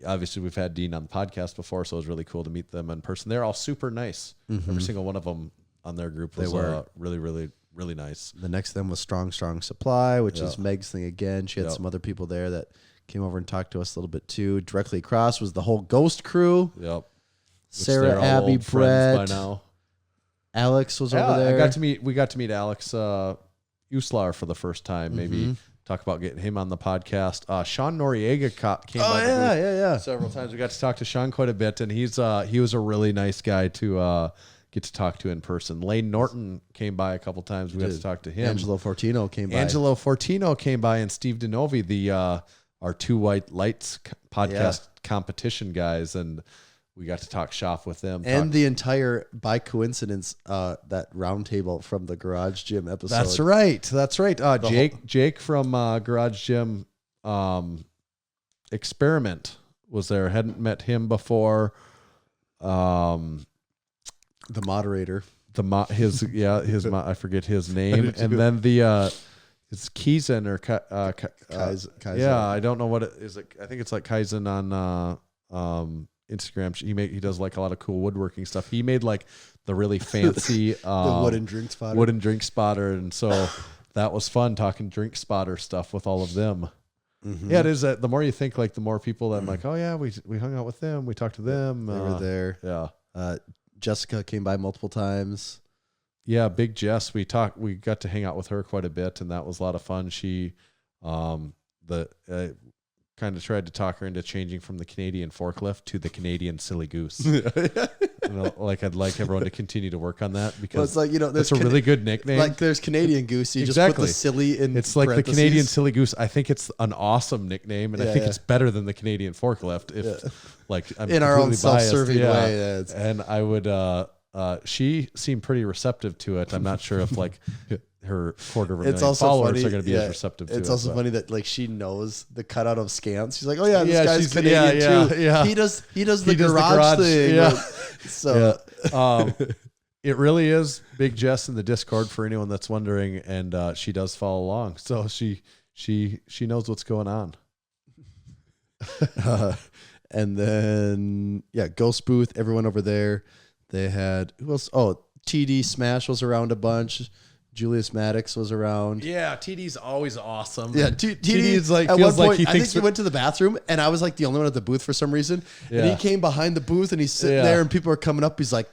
obviously we've had Dean on the podcast before, so it was really cool to meet them in person. They're all super nice. Every single one of them on their group was really, really, really nice. The next to them was Strong Supply, which is Meg's thing again. She had some other people there that came over and talked to us a little bit too. Directly across was the whole Ghost crew. Yep. Sarah, Abby, Brett, by now. Alex was over there. We got to meet Alex Uslar for the first time. Maybe talk about getting him on the podcast. Sean Noriega came by several times. We got to talk to Sean quite a bit, and he was a really nice guy to get to talk to in person. Lane Norton came by a couple times. We got to talk to him. Angelo Fortino came by, and Steve DeNovi, our Two White Lights podcast competition guys, and we got to talk shop with them. And the entire, by coincidence, that round table from the Garage Gym episode. That's right. Jake from Garage Gym Experiment was there. Hadn't met him before. The moderator. I forget his name. And then it's Kaizen or Kaizen. Yeah, I don't know what it is. I think it's like Kaizen on Instagram. He does like a lot of cool woodworking stuff. He made like the really fancy the wooden drink spotter. And so that was fun talking drink spotter stuff with all of them. Yeah, it is. The more you think, like the more people that I'm like, oh yeah, we hung out with them, we talked to them. They were there. Yeah. Jessica came by multiple times. Yeah, Big Jess. We got to hang out with her quite a bit, and that was a lot of fun. She, kind of tried to talk her into changing from the Canadian forklift to the Canadian silly goose. I'd like everyone to continue to work on that because it's like, that's a really good nickname. Like there's Canadian goose. You just put the silly in. It's like the Canadian silly goose. I think it's an awesome nickname, and I think it's better than the Canadian forklift. I'm in our own biased. self-serving way. And I would. She seemed pretty receptive to it. I'm not sure if like her quarter of a million followers are going to be as receptive to it. It's also funny that like she knows the cutout of scams. She's like, oh yeah, this guy's Canadian too. Yeah. He does the garage thing. Yeah. So it really is Big Jess in the Discord for anyone that's wondering, and she does follow along. So she knows what's going on. And then Ghost Booth, everyone over there. They had who else? Oh, TD Smash was around a bunch. Julius Maddox was around. Yeah, TD's always awesome. Yeah, TD's like at feels one like point, he I thinks think he went to the bathroom, and I was like the only one at the booth for some reason. Yeah. And he came behind the booth, and he's sitting there, and people are coming up. He's like,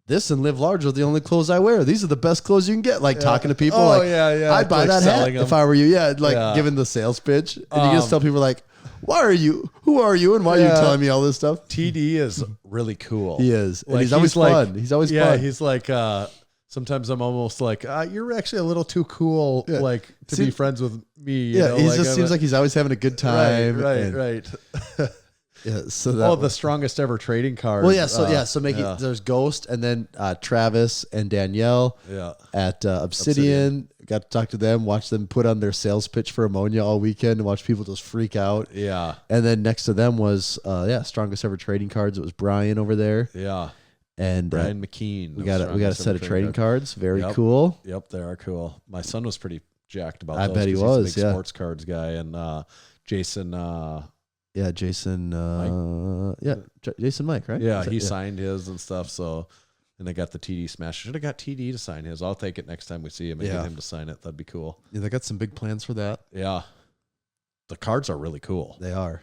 "This and Live Large are the only clothes I wear. These are the best clothes you can get." Like talking to people. I'd buy that hat if I were you. Yeah, giving the sales pitch, and you just tell people like, "Why are you? Who are you? And why are you telling me all this stuff?" TD is really cool. He is, and he's always fun. He's always fun. He's like. Sometimes I'm almost like, you're actually a little too cool, to be friends with me. He just seems like he's always having a good time. Right. Yeah. So that the strongest ever trading card. Well, there's Ghost, and then Travis and Danielle. At Obsidian. Got to talk to them, watch them put on their sales pitch for ammonia all weekend, and watch people just freak out. Yeah. And then next to them was strongest ever trading cards. It was Brian over there. Yeah. And Brian McKean. We got a set of trading cards. Very cool. Yep, they are cool. My son was pretty jacked about I those. bet he 'cause was. He's a big sports cards guy, and Jason. Jason. Jason Mike, right? Yeah, he signed his and stuff. So, and they got the TD Smash. Should have got TD to sign his. I'll take it next time we see him and get him to sign it. That'd be cool. Yeah, they got some big plans for that. Yeah, the cards are really cool. They are.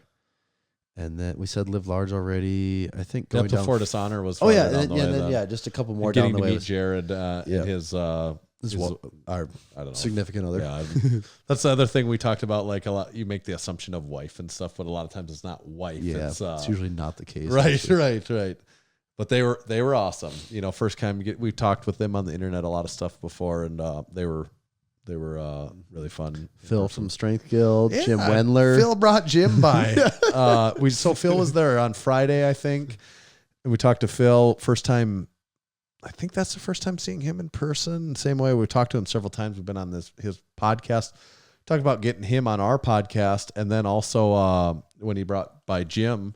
And then we said live large already. I think Yeah, going down. before Dishonor was. Oh yeah, farther and down the way then, then. just a couple more Getting down the to way. meet Jared and his Our I don't know. significant other. Yeah, that's the other thing we talked about. Like a lot, you make the assumption of wife and stuff, but a lot of times it's not wife. Yeah, it's usually not the case. right, actually. right. But they were awesome. You know, first time we talked with them on the internet a lot of stuff before, and they were really fun. Phil from Strength Guild, Yeah, Jim Wendler. Phil brought Jim by. Phil was there on Friday, I think, and we talked to Phil first time. I think that's the first time seeing him in person. Same way we talked to him several times. We've been on his podcast. Talked about getting him on our podcast, and then also when he brought by Big Jim,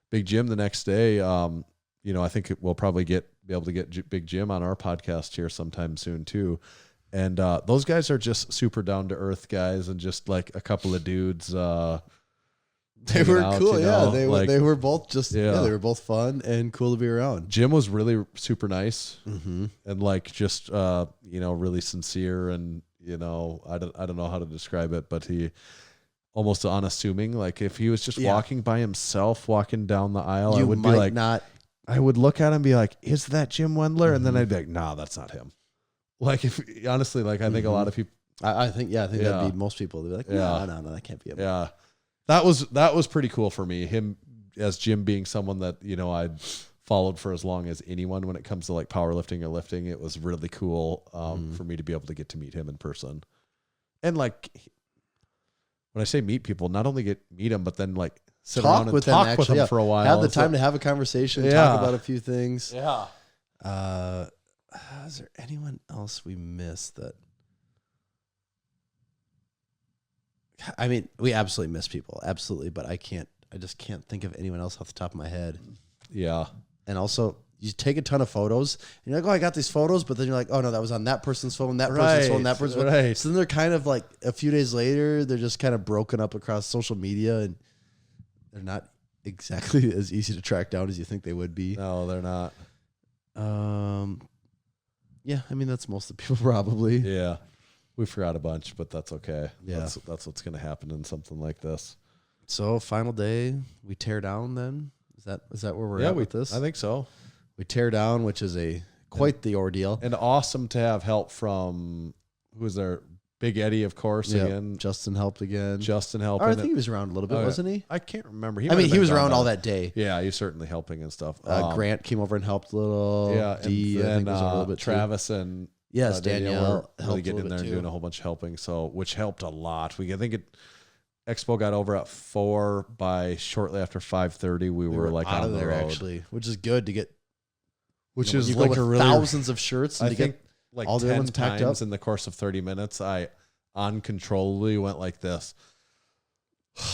the next day. I think we'll probably be able to get Big Jim on our podcast here sometime soon too. And those guys are just super down to earth guys, and just like a couple of dudes. They were cool, They were both they were both fun and cool to be around. Jim was really super nice, Mm-hmm. and like just really sincere, and I don't know how to describe it, but he almost unassuming. Like if he was just walking by himself, walking down the aisle, I would be like, I would look at him and be like, is that Jim Wendler? Mm-hmm. And then I'd be like, nah, that's not him. Like if honestly, like I think a lot of people. I think that'd be most people. They'd be like, no, that can't be him. Yeah, that was pretty cool for me. Him as Jim being someone that I'd followed for as long as anyone when it comes to like powerlifting or lifting. It was really cool for me to be able to get to meet him in person, and like when I say meet people, not only meet them, but then like sit around and talk with them for a while. Have the time to have a conversation, talk about a few things. Yeah. Is there anyone else we missed that? I mean, we absolutely miss people, absolutely, but I just can't think of anyone else off the top of my head. Yeah. And also, you take a ton of photos, and you're like, oh, I got these photos, but then you're like, oh, no, that was on that person's phone, that person's phone, that person's phone. Right. So then they're kind of like, a few days later, they're just kind of broken up across social media, and they're not exactly as easy to track down as you think they would be. No, they're not. Yeah, I mean, that's most of the people probably. Yeah. We forgot a bunch, but that's okay. Yeah. That's what's going to happen in something like this. So final day, we tear down then? Is that where we're at with this? I think so. We tear down, which is quite the ordeal. And awesome to have help from, who was there? Big Eddie, of course, again. Justin helped again. Justin helping. I think he was around a little bit, wasn't he? I can't remember. He was around all that day. Yeah, he was certainly helping and stuff. Grant came over and helped a little. Yeah, D, and I think then was a little bit Travis too. And Danielle were helped really getting in there and too. doing a whole bunch of helping, which helped a lot. I think Expo got over at 4. By shortly after 5:30, we were like out on of the there road. actually, which is good to get. Which you is go like with a really thousands of shirts, and I think like all the 10 ones packed times up in the course of 30 minutes, I uncontrollably went like this.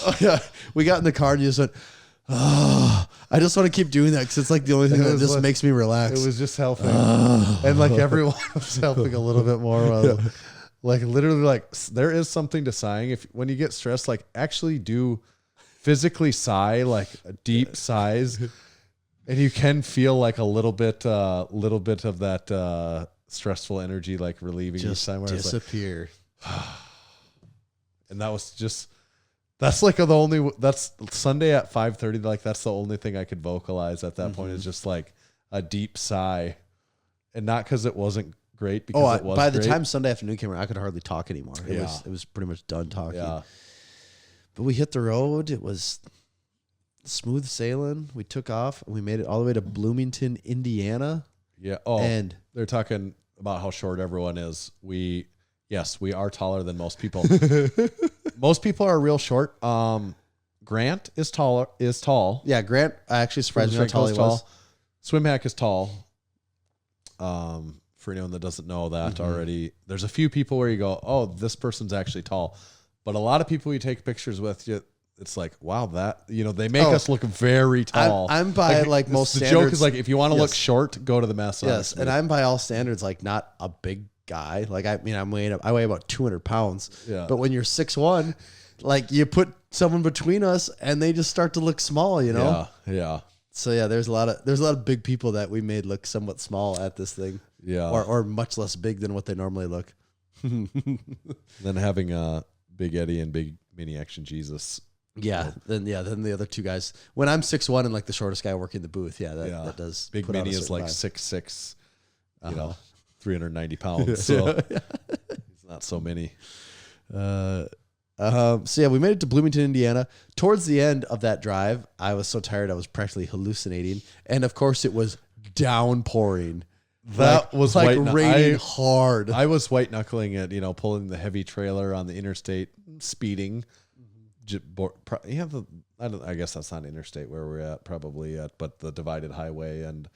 Oh, yeah, we got in the car and you just went. Oh, I just want to keep doing that because it's like the only thing that just makes me relax. It was just helping, and like everyone was helping a little bit more. Like literally, like there is something to sighing. When you get stressed, like actually do physically sigh, like deep sighs, and you can feel like a little bit of that stressful energy, like relieving just each time. Where disappear. And that was just. That's like that's Sunday at 5:30. Like that's the only thing I could vocalize at that point is just like a deep sigh, and not because it wasn't great. Because it was by the great. time Sunday afternoon came around, I could hardly talk anymore. It was pretty much done talking. Yeah. But we hit the road. It was smooth sailing. We took off and we made it all the way to Bloomington, Indiana. Yeah. Oh, and they're talking about how short everyone is. We are taller than most people. Most people are real short. Grant is tall. Yeah, Grant actually surprised me how tall he was. Swim Hack is tall. For anyone that doesn't know that already, there's a few people where you go, oh, this person's actually tall. But a lot of people you take pictures with, it's like, wow, they make us look very tall. I'm by like most the standards. joke is like, if you want to look short, go to the Massenomics. Yes, and I'm by all standards like not a big guy. Like I weigh about 200 pounds. Yeah. But when you're 6'1", like you put someone between us and they just start to look small, Yeah. So yeah, there's a lot of big people that we made look somewhat small at this thing. Yeah. Or much less big than what they normally look. Then having Big Eddie and Big Mini Action Jesus Yeah, then the other two guys. When I'm 6'1" and like the shortest guy working the booth, that does. Big put out a Mini is certain like vibe. 6'6", 390 pounds. So he's not so many. So yeah, we made it to Bloomington, Indiana. Towards the end of that drive, I was so tired I was practically hallucinating, and of course it was downpouring. That was like white raining hard. I was white knuckling it, pulling the heavy trailer on the interstate, speeding. I guess that's not interstate where we're at, probably at, but the divided highway, and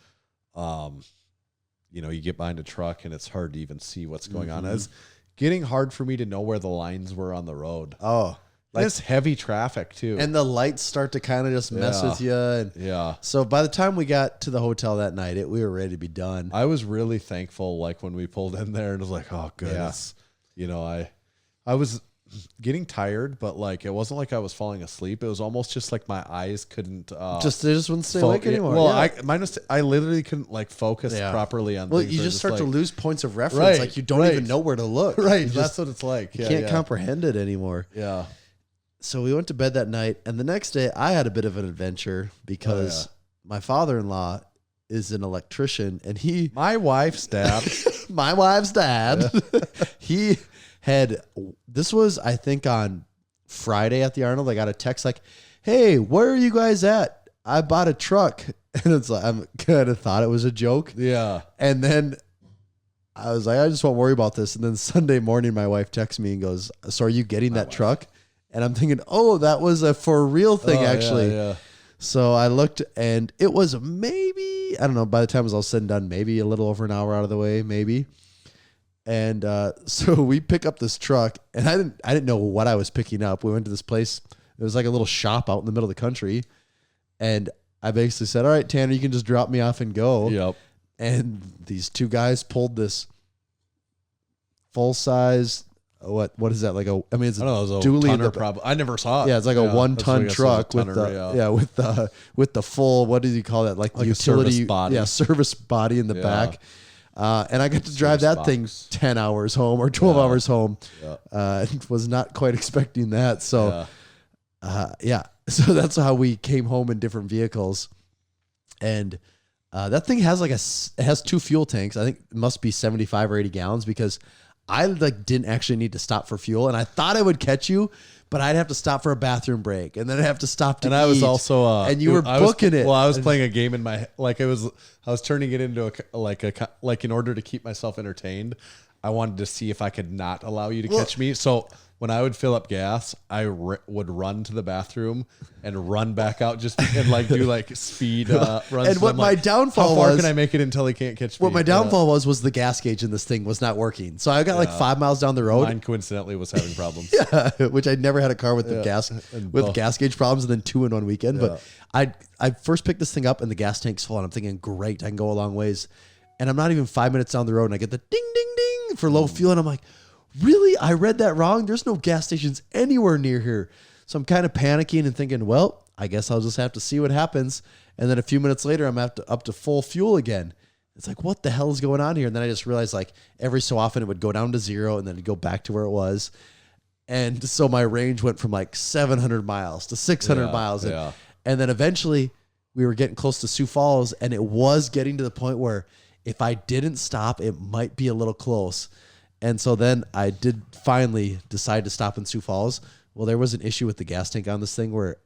you get behind a truck and it's hard to even see what's going on. It's getting hard for me to know where the lines were on the road. Oh, like it's heavy traffic too, and the lights start to kind of just mess with you. And so by the time we got to the hotel that night, we were ready to be done. I was really thankful, like when we pulled in there, and it was like, oh goodness, I was getting tired, but like it wasn't like I was falling asleep. It was almost just like my eyes couldn't they just wouldn't stay awake anymore. Well, I literally couldn't like focus properly on. Well, things. you just start to lose points of reference. Right, like you don't even know where to look. Right, That's what it's like. You can't comprehend it anymore. Yeah. So we went to bed that night, and the next day I had a bit of an adventure because my father-in-law is an electrician, and my wife's dad, he had, this was, I think, on Friday at the Arnold. I got a text like, hey, where are you guys at? I bought a truck. And it's like, I'm kind of thought it was a joke. Yeah. And then I was like, I just won't worry about this. And then Sunday morning, my wife texts me and goes, so are you getting that truck? And I'm thinking, oh, that was a for real thing, actually. Yeah. So I looked, and it was maybe, I don't know, by the time it was all said and done, maybe a little over an hour out of the way, maybe. And so we pick up this truck, and I didn't know what I was picking up. We went to this place. It was like a little shop out in the middle of the country. And I basically said, all right, Tanner, you can just drop me off and go. Yep. And these two guys pulled this full-size, what is that? Like a, I mean, it's a dually. Probably. I never saw it. Yeah, it's like a 1-ton truck with the full, what did you call that? Like the utility service body. Yeah, service body in the back. And I got to drive that thing 10 hours home or 12 hours home. Yeah. Was not quite expecting that. So, so that's how we came home in different vehicles. And that thing has it has 2 fuel tanks. I think it must be 75 or 80 gallons because I didn't actually need to stop for fuel. And I thought I would catch you, but I'd have to stop for a bathroom break, and then I'd have to stop to eat. I was also, and you were booking it. Well, I was playing a game in my, I was turning it into in order to keep myself entertained. I wanted to see if I could not allow you to catch me. So when I would fill up gas, I would run to the bathroom and run back out and do speed runs. And what my downfall how far was, can I make it until he can't catch me? What my downfall was the gas gauge in this thing was not working. So I got 5 miles down the road. Mine coincidentally was having problems. Which I never had a car with the gas gauge problems, and then 2 in 1 weekend. Yeah. But I first picked this thing up and the gas tank's full, and I'm thinking, great, I can go a long ways. And I'm not even 5 minutes down the road, and I get the ding, ding, ding for low fuel, and I'm like, really? I read that wrong? There's no gas stations anywhere near here. So I'm kind of panicking and thinking, well, I guess I'll just have to see what happens. And then a few minutes later, I'm up to full fuel again. It's like, what the hell is going on here? And then I just realized every so often it would go down to 0 and then it'd go back to where it was. And so my range went from 700 miles to 600 miles. And then eventually we were getting close to Sioux Falls, and it was getting to the point where if I didn't stop, it might be a little close. And so then I did finally decide to stop in Sioux Falls. Well, there was an issue with the gas tank on this thing where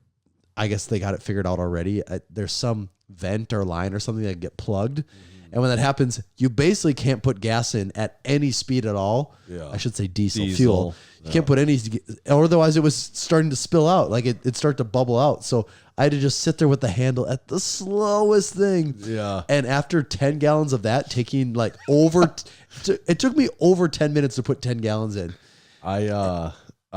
I guess they got it figured out already. There's some vent or line or something that get plugged. Mm-hmm. And when that happens, you basically can't put gas in at any speed at all. Yeah. I should say diesel fuel. You can't put any, or otherwise it was starting to spill out. It started to bubble out. So I had to just sit there with the handle at the slowest thing. Yeah. And after 10 gallons of that, taking it took me over 10 minutes to put 10 gallons in. I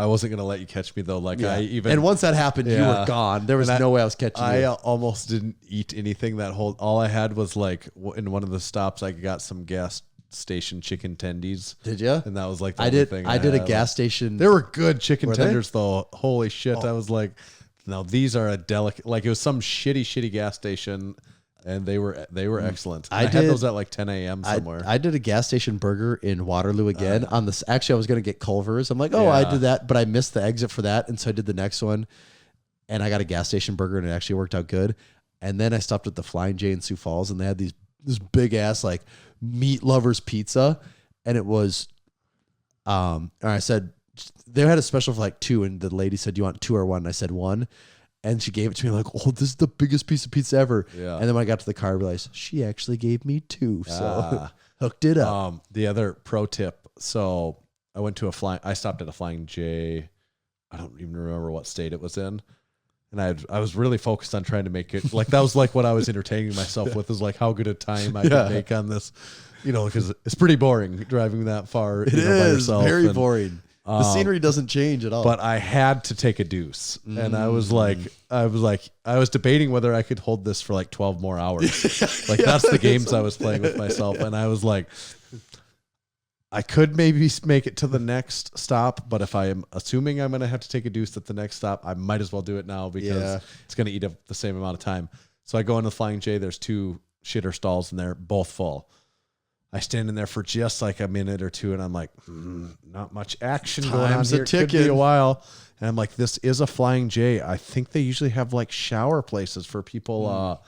wasn't going to let you catch me though. And once that happened, you were gone. There was no way I was catching you. I almost didn't eat anything all I had was in one of the stops, I got some gas station chicken tendies. Did you? And that was the only thing I did a gas station. They were good chicken tenders though. Holy shit. I was like, now these are a delicate, it was some shitty gas station, and they were excellent. I had those at 10 a.m. somewhere. I did a gas station burger in Waterloo again on this. Actually, I was going to get Culver's. I'm like, I did that, but I missed the exit for that. And so I did the next one. and I got a gas station burger, and it actually worked out good. And then I stopped at the Flying J in Sioux Falls, and they had this big ass like meat lovers pizza, and it was, and I said they had a special for like 2, and the lady said, "Do you want 2 or 1?" And I said 1. And she gave it to me like, "Oh, this is the biggest piece of pizza ever." Yeah. And then when I got to the car, I realized she actually gave me 2. So hooked it up. The other pro tip. So I stopped at a Flying J. I don't even remember what state it was in. And I was really focused on trying to make it like, that was like what I was entertaining myself with, is like how good a time I could make on this, because it's pretty boring driving that far. It by is yourself. very boring. The scenery doesn't change at all. But I had to take a deuce, and I was debating whether I could hold this for like 12 more hours. That's the games I was playing with myself, and I was like, I could maybe make it to the next stop, but if I am assuming I'm going to have to take a deuce at the next stop, I might as well do it now because it's going to eat up the same amount of time. So I go into Flying J. There's 2 shitter stalls, and they're both full. I stand in there for just like a minute or 2, and I'm like, not much action going on here. It could be a while. And I'm like, this is a Flying J. I think they usually have like shower places for people,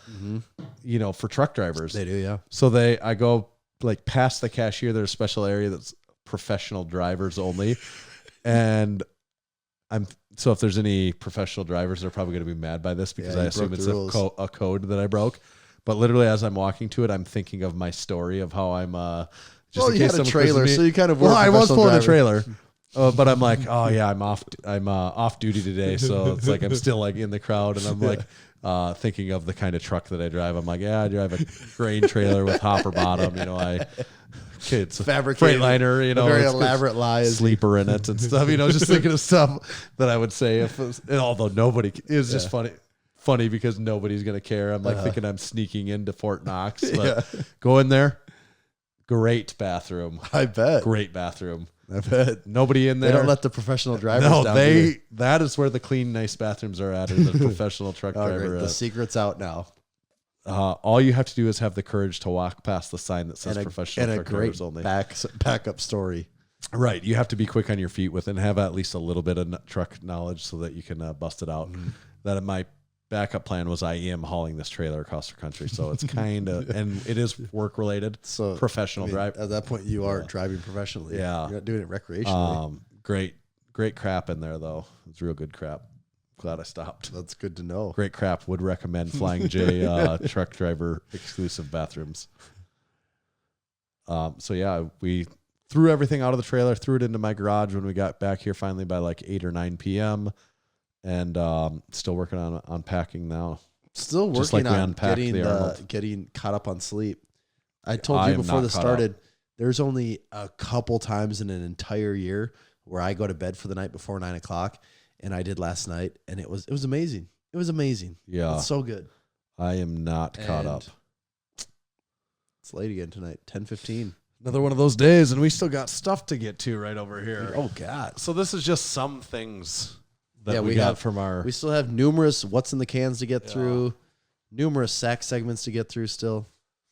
for truck drivers. They do, yeah. So I go like past the cashier. There's a special area that's professional drivers only. And so if there's any professional drivers, they're probably going to be mad by this because I assume it's a code that I broke. But literally, as I'm walking to it, I'm thinking of my story of how I'm just you had a trailer, so you kind of were. Well, I was pulling a trailer, but I'm like, oh yeah, I'm off duty today, so it's like I'm still like in the crowd, and I'm like thinking of the kind of truck that I drive. I'm like, yeah, I drive a grain trailer with hopper bottom. It's a Freightliner, very elaborate lies, sleeper in it and stuff. Just thinking of stuff that I would say although nobody, it was just funny because nobody's going to care. I'm like thinking I'm sneaking into Fort Knox, but go in there. Great bathroom. I bet. Great bathroom. I bet. Nobody in there. They don't let the professional drivers down. That is where the clean, nice bathrooms are at, is the professional truck driver. The secret's out now. All you have to do is have the courage to walk past the sign that says professional truck drivers only. Backup story. Right. You have to be quick on your feet with and have at least a little bit of truck knowledge so that you can bust it out. That my backup plan was I am hauling this trailer across the country. So it's kind of, and it is work related. So professional drive. At that point, you are driving professionally. Yeah. You're not doing it recreationally. Great crap in there though. It's real good crap. Glad I stopped. That's good to know. Great crap. Would recommend Flying J truck driver exclusive bathrooms. So yeah, we threw everything out of the trailer, threw it into my garage when we got back here finally by like 8 or 9 p.m. And still working on unpacking now. Still working on getting caught up on sleep. I told you before this started, there's only a couple times in an entire year where I go to bed for the night before 9 o'clock, and I did last night, and it was amazing. It was amazing. Yeah, it's so good. I am not caught up. It's late again tonight. 10:15. Another one of those days, and we still got stuff to get to right over here. Oh God! So this is just some things that we got from our. We still have numerous what's in the cans to get through, numerous sack segments to get through. Still,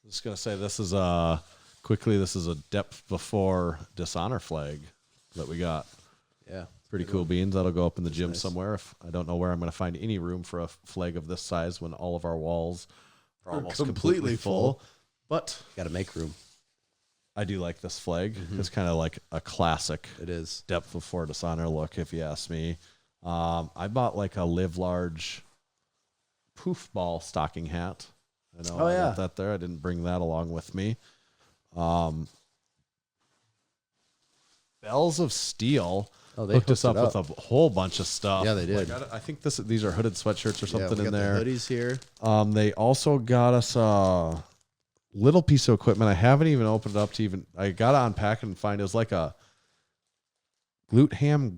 I'm just gonna say this is a depth before dishonor flag that we got. Yeah, pretty cool beans. That'll go up in the gym somewhere. If I don't know where I'm gonna find any room for a flag of this size when all of our walls are almost completely full. But got to make room. I do like this flag. It's kind of like a classic. It is depth before dishonor look, if you ask me. I bought like a Live Large poof ball stocking hat. I know I got that there. I didn't bring that along with me. Bells of Steel they hooked us up with a whole bunch of stuff. Yeah, they did. I think these are hooded sweatshirts or something in there. The hoodies here. They also got us a little piece of equipment. I haven't even opened it up to even. I got to unpack it and find it was like a glute ham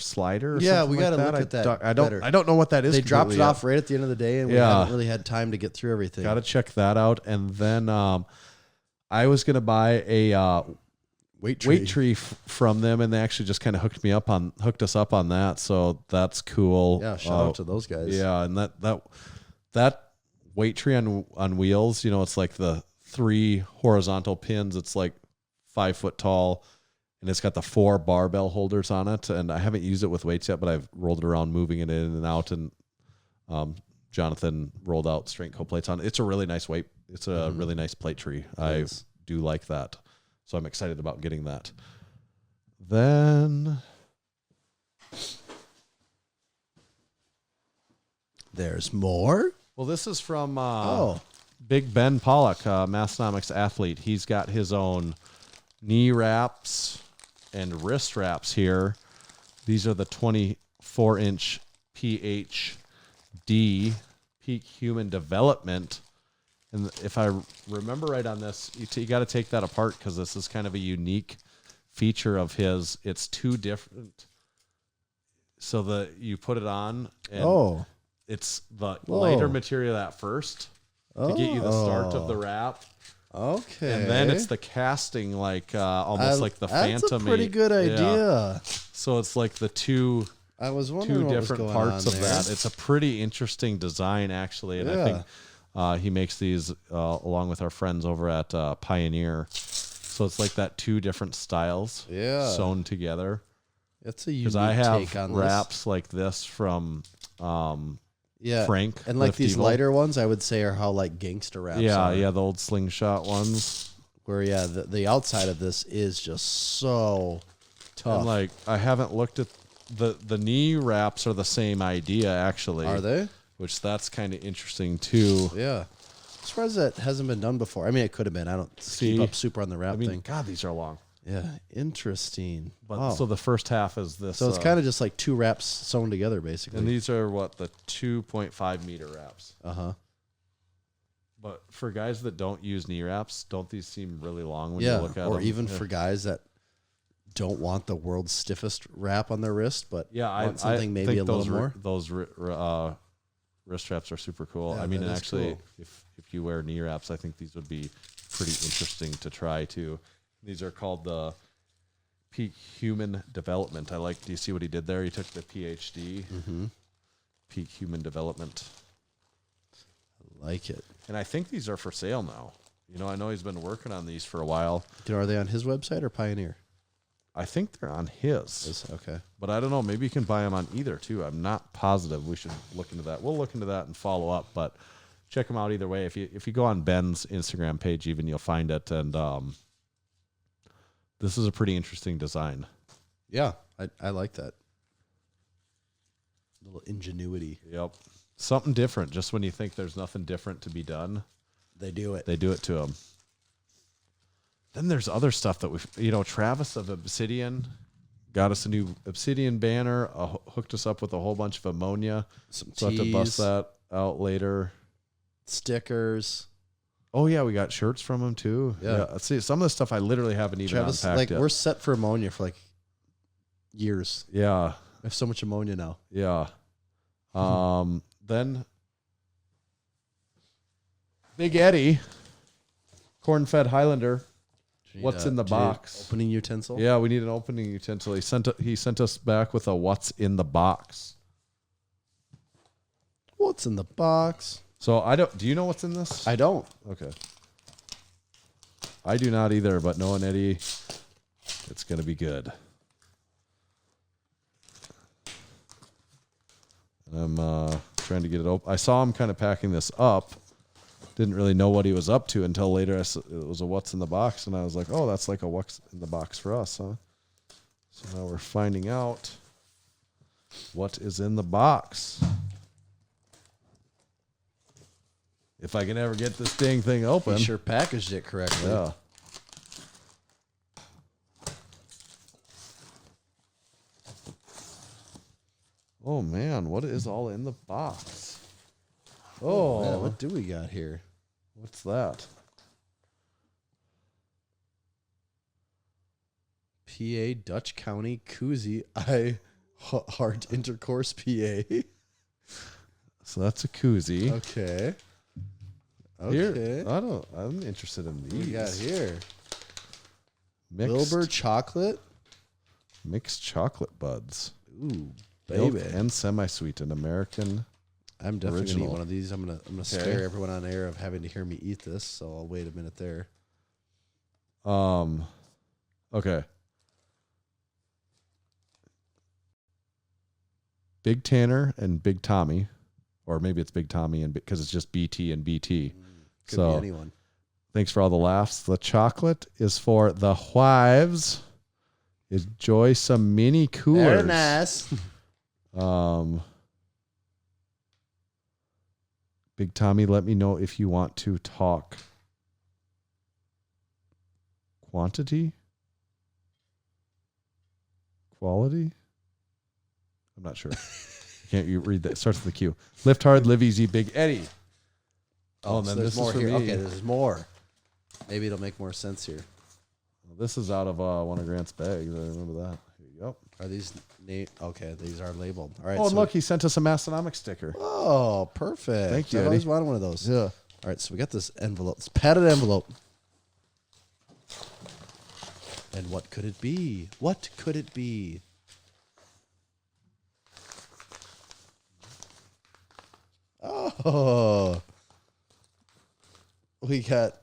slider. Or yeah, we got to look at that. I don't know what that is. They dropped it off right at the end of the day, and we haven't really had time to get through everything. Got to check that out. And then I was gonna buy a weight tree from them, and they actually just kind of hooked us up on that. So that's cool. Yeah, shout out to those guys. Yeah, and that weight tree on wheels. It's like the 3 horizontal pins. It's like 5 foot tall. And it's got the 4 barbell holders on it. And I haven't used it with weights yet, but I've rolled it around, moving it in and out. And Jonathan rolled out straight coat plates on it. It's a really nice weight. It's a really nice plate tree. I do like that. So I'm excited about getting that. Then There's more. well, this is from Big Ben Pollock, Massenomics athlete. He's got his own knee wraps and wrist wraps here. These are the 24-inch PhD, Peak Human Development. And if I remember right on this, you got to take that apart because this is kind of a unique feature of his. It's two different. So you put it on, and it's the lighter material at first to get you the start of the wrap. Okay. And then it's the casting, like almost like the Phantom. That's a pretty good idea. Yeah. So it's like the two I was wondering two what different was going parts on of there. that. It's a pretty interesting design, actually, and I think he makes these along with our friends over at Pioneer. So it's like that two different styles sewn together. That's a unique Because I have take on wraps like this from Frank. and like Lift these Evil. lighter ones, I would say are how like gangster wraps are. Yeah, the old slingshot ones. Where the outside of this is just so tough. And like I haven't looked at the knee wraps are the same idea actually. Are they? Which that's kind of interesting too. Yeah. I'm surprised that hasn't been done before. I mean, it could have been. I don't keep up super on the wrap thing. God, these are long. Yeah, interesting. But Wow. so the first half is this. So it's kind of just like two wraps sewn together, basically. and these are the 2.5 meter wraps. But for guys that don't use knee wraps, don't these seem really long when you look at them? Or even for guys that don't want the world's stiffest wrap on their wrist, but want something maybe think a little more. Those wrist straps are super cool. Yeah, I mean, that and is actually, cool. if you wear knee wraps, I think these would be pretty interesting to try too. These are called the Peak Human Development. Do you see what he did there? He took the PhD, Peak Human Development. I like it. And I think these are for sale now. I know he's been working on these for a while. Are they on his website or Pioneer? I think they're on his. Okay. But I don't know. Maybe you can buy them on either, too. I'm not positive. We should look into that. We'll look into that and follow up. But check them out either way. If you go on Ben's Instagram page, even, you'll find it. And this is a pretty interesting design. Yeah, I like that. A little ingenuity. Yep. Something different. Just when you think there's nothing different to be done, They do it. they do it to them. Then there's other stuff that Travis of Obsidian got us a new Obsidian banner, hooked us up with a whole bunch of ammonia. Some So I have to bust tees, that out later. stickers. Oh yeah, we got shirts from him too. Yeah. Let's see, some of the stuff I literally haven't even Travis, unpacked yet. we're set for ammonia for years. Yeah, I have so much ammonia now. yeah. Then Big Eddie, corn-fed Highlander. What's in the box? Opening utensil. Yeah, we need an opening utensil. He sent us back with a what's in the box. What's in the box? So do you know what's in this? I don't. Okay. I do not either, but knowing Eddie, it's going to be good. And I'm trying to get it open. I saw him kind of packing this up. Didn't really know what he was up to until later. It was a what's in the box, and I was like, oh, that's like a what's in the box for us, huh? So now we're finding out what is in the box. If I can ever get this dang thing open. He sure packaged it correctly. Yeah. Oh man, what is all in the box? Oh, Man, what do we got here? what's that? PA Dutch County Koozie I Heart Intercourse PA. So that's a koozie. Okay. Here, I'm interested in What these. we got here? Mixed, Wilbur chocolate. mixed chocolate buds. Ooh, Milk baby. and semi-sweetened American. I'm definitely gonna original. eat one of these. I'm gonna scare everyone on air of having to hear me eat this. So I'll wait a minute there. Okay. Big Tanner and Big Tommy, or maybe it's Big Tommy and because it's just BT and BT. Could So be anyone. thanks for all the laughs. The chocolate is for the wives. Enjoy some mini coolers. Very nice. Big Tommy, let me know if you want to talk quantity, quality. I'm not sure. Can't you read that? It starts with the Q. Lift hard, live easy, Big Eddie. Oh, and so then there's this more is for here. me. Okay, there's more. Maybe it'll make more sense here. This is out of one of Grant's bags. I remember that. Here you go. Are these okay? These are labeled. All right. Oh, and so look, he sent us a Massenomics sticker. Oh, perfect. Thank you, I've Eddie. always wanted one of those. Yeah. All right, so we got this envelope, this padded envelope. And what could it be? What could it be? Oh, we got.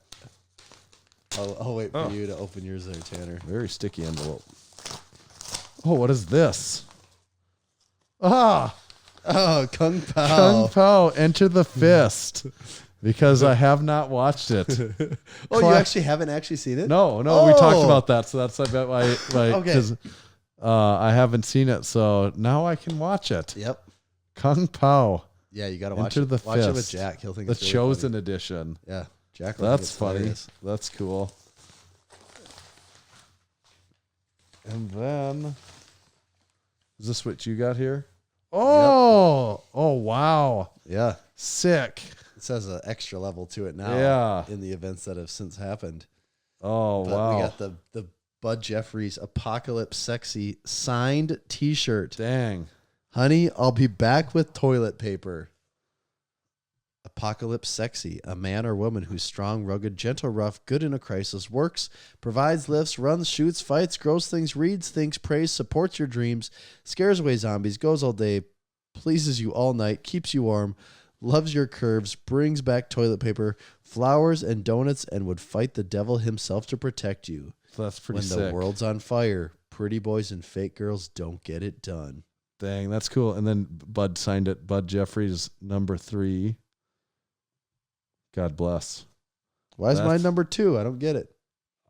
I'll wait for you to open yours there, Tanner. Very sticky envelope. Oh, what is this? Ah, Oh, Kung Pao. Kung Pao, Enter the Fist. Because I have not watched it. Oh, you actually haven't actually seen it? No, we talked Oh. about that. So that's I bet why Okay. because I haven't seen it. So now I can watch it. Yep. Kung Pao, Yeah, you got to watch Enter it. the Watch it with Fist. Jack. He'll think the it's really chosen funny. edition. Yeah, Jack. will think That's it's funny. hilarious. That's cool. And then, is this what you got here? Oh, oh wow, Yeah, sick. it says an extra level to it now. Yeah. in the events that have since happened. Oh But wow, we got the Bud Jeffries Apocalypse Sexy signed T-shirt. dang. Honey, I'll be back with toilet paper. Apocalypse Sexy, a man or woman who's strong, rugged, gentle, rough, good in a crisis, works, provides, lifts, runs, shoots, fights, grows things, reads things, prays, supports your dreams, scares away zombies, goes all day, pleases you all night, keeps you warm, loves your curves, brings back toilet paper, flowers, and donuts, and would fight the devil himself to protect you. So that's pretty When sick. the world's on fire, pretty boys and fake girls don't get it done. Dang, that's cool. And then Bud signed it. Bud Jeffries, number 3. God bless. Why is That's- mine number 2? I don't get it.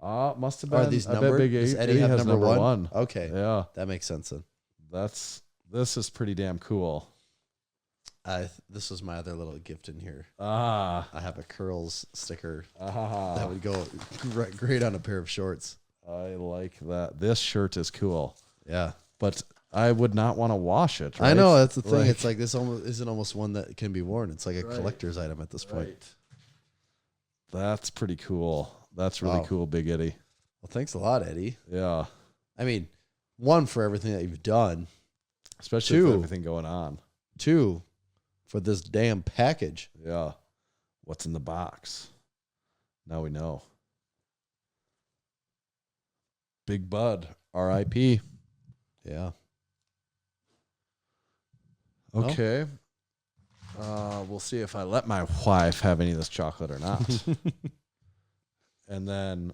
Must have been. Are these I bet numbered? Big Does Eddie Eddie have has number number 1? 1. Okay. Yeah, That makes sense then. this is pretty damn cool. This is my other little gift in here. Ah, I have a curls sticker that ah. would go great on a pair of shorts. I like that. This shirt is cool, Yeah. but I would not want to wash it. I right? know, that's the thing. Like- It's like this isn't almost one that can be worn. It's like a Right. collector's item at this point. Right. That's pretty cool. That's really Wow. cool, Big Eddie. Well, thanks a lot, Eddie. Yeah, I mean, 1, for everything that you've done. especially 2, with everything going on. 2, for this damn package. Yeah. What's in the box? Now we know. Big Bud, R.I.P. Yeah. Okay. We'll see if I let my wife have any of this chocolate or not. And then,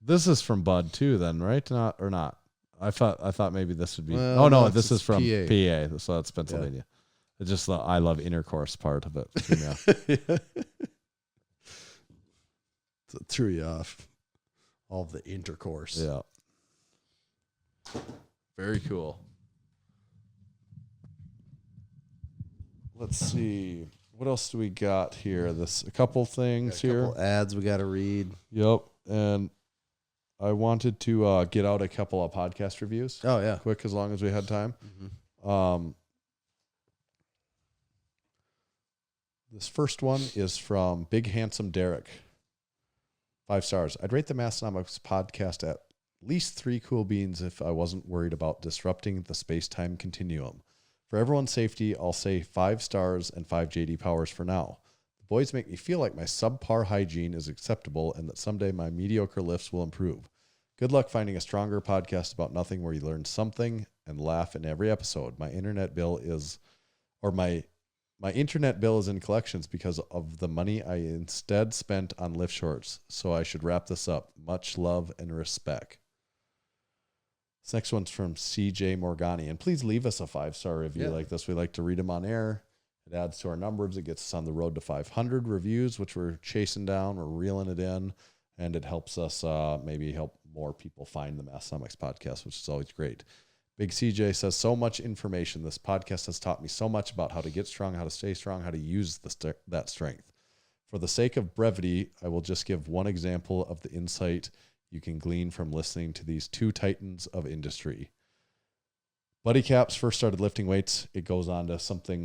this is from Bud too, then, right? Not. I thought maybe this would be. Well, no, no, this is it's from PA. PA. So that's Pennsylvania. It's just the I love intercourse part of it. Yeah. So it threw you off. All of the intercourse. Yeah. Very cool. Let's see. What else do we got here? A couple things Got a here. couple ads we got to read. Yep. And I wanted to get out a couple of podcast reviews Oh, yeah. quick as long as we had time. This first one is from Big Handsome Derek. 5 stars. I'd rate the Massenomics podcast at least 3 cool beans if I wasn't worried about disrupting the space-time continuum. For everyone's safety, I'll say 5 stars and 5 JD powers for now. The boys make me feel like my subpar hygiene is acceptable and that someday my mediocre lifts will improve. Good luck finding a stronger podcast about nothing where you learn something and laugh in every episode. My internet bill is in collections because of the money I instead spent on lift shorts. So I should wrap this up. Much love and respect. This next one's from CJ Morgani. And please leave us a 5-star review like this. We like to read them on air. It adds to our numbers. It gets us on the road to 500 reviews, which we're chasing down. We're reeling it in. And it helps us maybe help more people find the Massenomics podcast, which is always great. Big CJ says, so much information. This podcast has taught me so much about how to get strong, how to stay strong, how to use that strength. For the sake of brevity, I will just give one example of the insight you can glean from listening to these two titans of industry. Buddy Caps first started lifting weights. It goes on to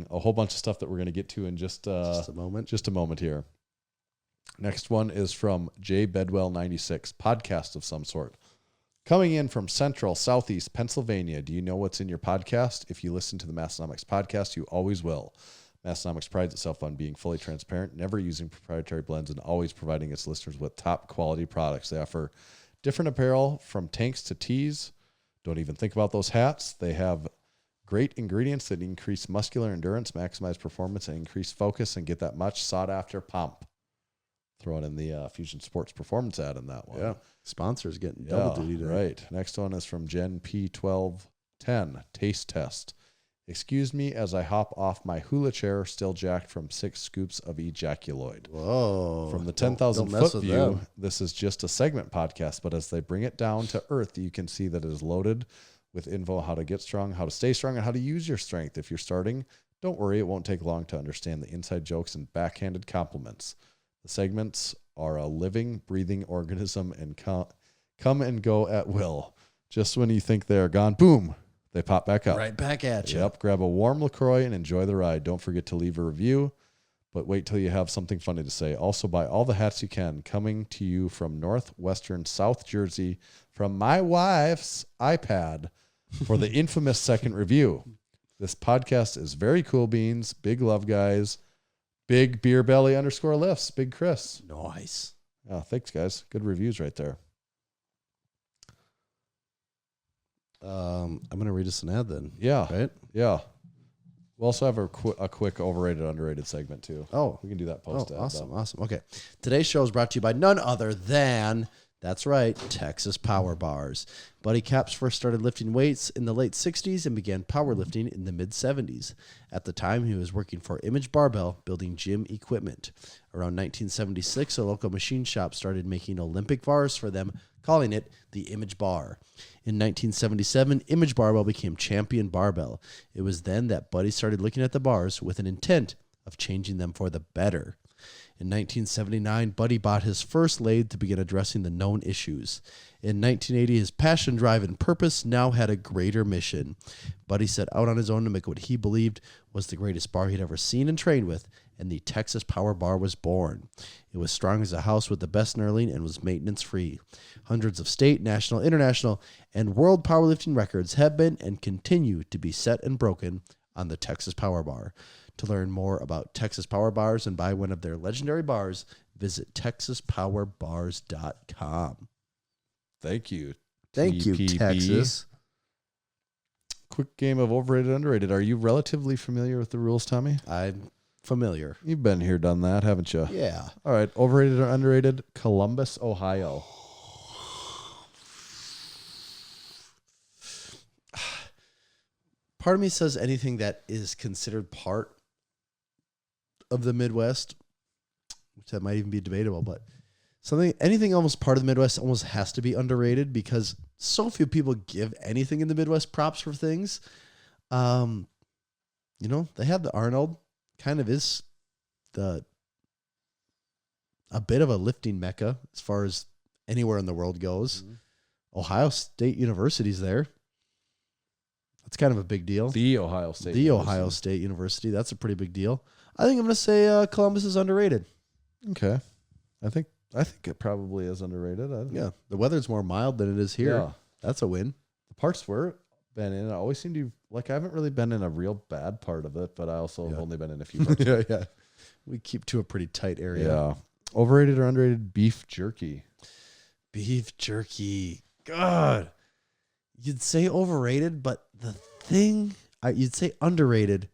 a whole bunch of stuff that we're going to get to in just a moment here. Next one is from J Bedwell 96, podcast of some sort. Coming in from Central, Southeast Pennsylvania. Do you know what's in your podcast? If you listen to the Massenomics podcast, you always will. Massenomics prides itself on being fully transparent, never using proprietary blends, and always providing its listeners with top quality products. They offer different apparel from tanks to tees. Don't even think about those hats. They have great ingredients that increase muscular endurance, maximize performance, and increase focus, and get that much sought after pump. Throwing in the Fusion Sports Performance ad in that one. Yeah. Sponsors getting double duty today. Right. Next one is from Gen P1210, taste test. Excuse me as I hop off my hula chair, still jacked from 6 scoops of ejaculoid. Whoa. From the 10,000 foot view, this is just a segment podcast, but as they bring it down to earth, you can see that it is loaded with info how to get strong, how to stay strong, and how to use your strength. If you're starting, don't worry, it won't take long to understand the inside jokes and backhanded compliments. The segments are a living, breathing organism and come and go at will. Just when you think they are gone, boom, they pop back up. Right back at you. Yep, grab a warm LaCroix and enjoy the ride. Don't forget to leave a review, but wait till you have something funny to say. Also, buy all the hats you can. Coming to you from northwestern South Jersey from my wife's iPad for the infamous second review. This podcast is very cool beans. Big love, guys. Big beer belly _lifts. Big Chris. Nice. Oh, thanks, guys. Good reviews right there. I'm going to read us an ad then. Yeah. Right? Yeah. We'll also have a quick overrated, underrated segment, too. Oh. We can do that post-ad. Awesome. Okay. Today's show is brought to you by none other than, that's right, Texas Power Bars. Buddy Caps first started lifting weights in the late 60s and began powerlifting in the mid-70s. At the time, he was working for Image Barbell, building gym equipment. Around 1976, a local machine shop started making Olympic bars for them, calling it the Image Bar. In 1977, Image Barbell became Champion Barbell. It was then that Buddy started looking at the bars with an intent of changing them for the better. In 1979, Buddy bought his first lathe to begin addressing the known issues. In 1980, his passion, drive, and purpose now had a greater mission. Buddy set out on his own to make what he believed was the greatest bar he'd ever seen and trained with, and the Texas Power Bar was born. It was strong as a house with the best knurling and was maintenance-free. Hundreds of state, national, international, and world powerlifting records have been and continue to be set and broken on the Texas Power Bar. To learn more about Texas Power Bars and buy one of their legendary bars, visit texaspowerbars.com. Thank you. Thank you, TPB. Texas. Quick game of overrated, underrated. Are you relatively familiar with the rules, Tommy? I'm familiar. You've been here, done that, haven't you? Yeah. All right. Overrated or underrated? Columbus, Ohio. Part of me says anything that is considered part of the Midwest, which that might even be debatable, but anything almost part of the Midwest almost has to be underrated because so few people give anything in the Midwest props for things. They have the Arnold, kind of is a bit of a lifting mecca as far as anywhere in the world goes. Mm-hmm. Ohio State University's there. That's kind of a big deal. The Ohio State University. That's a pretty big deal. I think I'm going to say Columbus is underrated. Okay. I think it probably is underrated. Yeah. The weather's more mild than it is here. Yeah. That's a win. The parts we're been in, I always seem to, I haven't really been in a real bad part of it, but I also have only been in a few parts. Yeah. We keep to a pretty tight area. Yeah. Overrated or underrated beef jerky? Beef jerky. God. You'd say overrated, but you'd say underrated,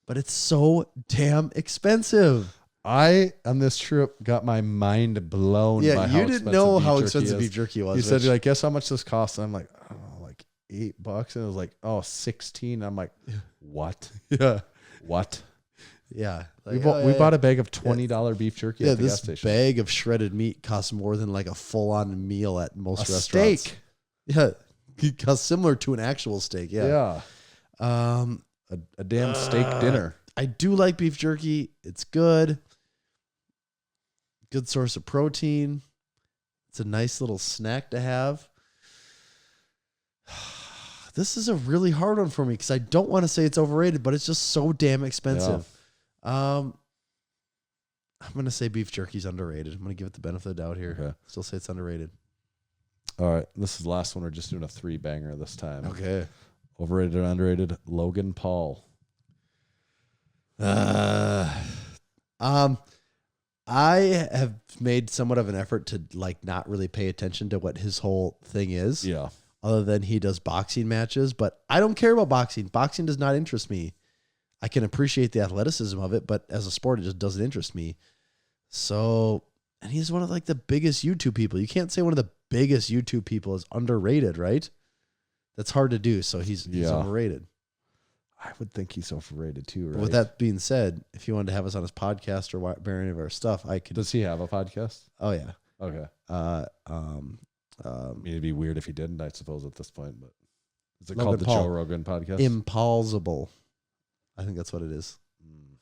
but it's so damn expensive. I, on this trip, got my mind blown by how you didn't know how expensive beef jerky was. You said, guess how much this costs? And I'm like, oh, like $8, and it was like, oh, 16. I'm like, what? Yeah. What? Yeah. We Like, bought a bag of $20 beef jerky at the gas this station. bag of shredded meat costs more than like a full-on meal at most A restaurants. steak. Yeah. It costs similar to an actual steak. Yeah. A damn steak dinner. I do like beef jerky. It's good. Good source of protein. It's a nice little snack to have. This is a really hard one for me because I don't want to say it's overrated, but it's just so damn expensive. I'm going to say beef jerky's underrated. I'm going to give it the benefit of the doubt here. Okay. Still say it's underrated. All right. This is the last one. We're just doing a 3-banger this time. Okay. Overrated or underrated? Logan Paul. I have made somewhat of an effort to like not really pay attention to what his whole thing is. Yeah. Other than he does boxing matches, but I don't care about boxing. Boxing does not interest me. I can appreciate the athleticism of it, but as a sport, it just doesn't interest me. So, and he's one of like the biggest YouTube people. You can't say one of the biggest YouTube people is underrated, right? That's hard to do. So he's overrated. I would think he's overrated too, right? But with that being said, if he wanted to have us on his podcast or bear any of our stuff, I could. Does he have a podcast? Oh yeah. Okay. I mean, it'd be weird if he didn't, I suppose, at this point. But is it Logan called the Paul. Joe Rogan podcast? Implausible. I think that's what it is.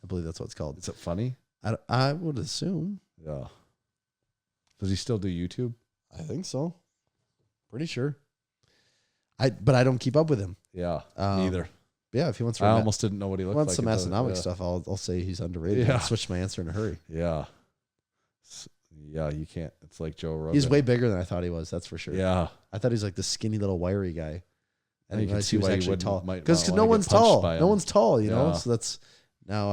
I believe that's what it's called. Is it funny? I would assume. Yeah. Does he still do YouTube? I think so. Pretty sure. But I don't keep up with him. Yeah. Um, Neither. Yeah, if he wants I almost didn't know what he looked like. some at the- Massenomics yeah. stuff, I'll say he's underrated. Yeah. I'll switch my answer in a hurry. Yeah. Yeah, you can't. It's like Joe Rogan. He's way bigger than I thought he was. That's for sure. Yeah. I thought he was like the skinny little wiry guy. And you can realized see he was why you actually wouldn't- tall. might Because not no wanna one's get punched tall. by No him. one's tall. You know. Yeah. So that's now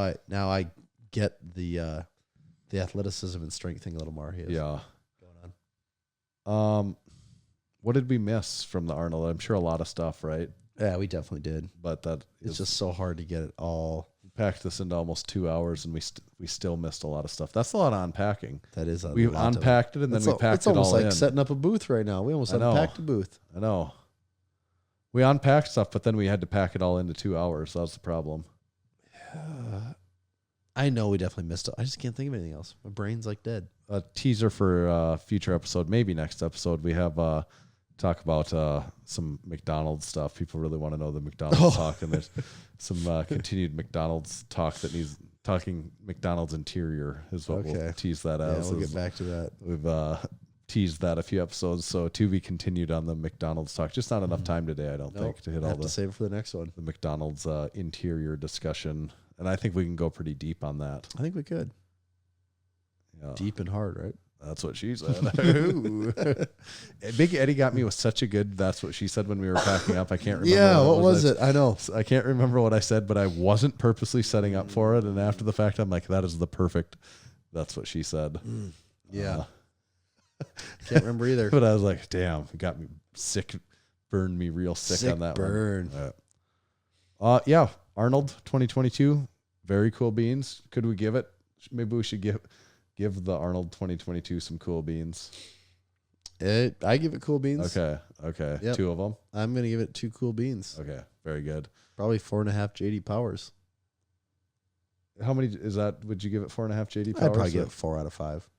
I get the athleticism and strength thing a little more. Here. Yeah. Going on. What did we miss from the Arnold? I'm sure a lot of stuff, right? Yeah, we definitely did. But that It's just so hard to get it all. we packed this into almost 2 hours, and we still missed a lot of stuff. That's a lot of unpacking. That is a We lot of it. unpacked it, and then we packed It's it almost all like in. setting up a booth right now. We almost I know. unpacked a booth. I know. We unpacked stuff, but then we had to pack it all into 2 hours. That was the problem. I know we definitely missed it. I just can't think of anything else. My brain's like dead. A teaser for future episode, maybe next episode. We have talk about some McDonald's stuff. People really want to know the McDonald's talk, and there's some continued McDonald's talk that needs talking McDonald's interior is what we'll tease that Yeah, as. we'll get back to that. We've teased that a few episodes, so to be continued on the McDonald's talk. Just not enough time today, I don't think, to hit all have to the save it for the next one. McDonald's interior discussion, and I think we can go pretty deep on that. I think we could. Yeah. Deep and hard, right? That's what she said. Big Eddie got me with such a good "that's what she said" when we were packing up. I can't remember. Yeah, what was it? I know. I can't remember what I said, but I wasn't purposely setting up for it. And after the fact, I'm like, that is the perfect "that's what she said." Yeah. Can't remember either. But I was like, damn, it got me sick, burned me real sick on that burn. one. Yeah, Arnold 2022, very cool beans. Could we give it? Maybe we should give the Arnold 2022 some cool beans. I give it cool beans. Okay. Yep. 2 of them. I'm going to give it 2 cool beans. Okay, very good. Probably 4.5 JD Powers. How many is that? Would you give it 4.5 JD Powers? I'd probably give it 4 out of 5.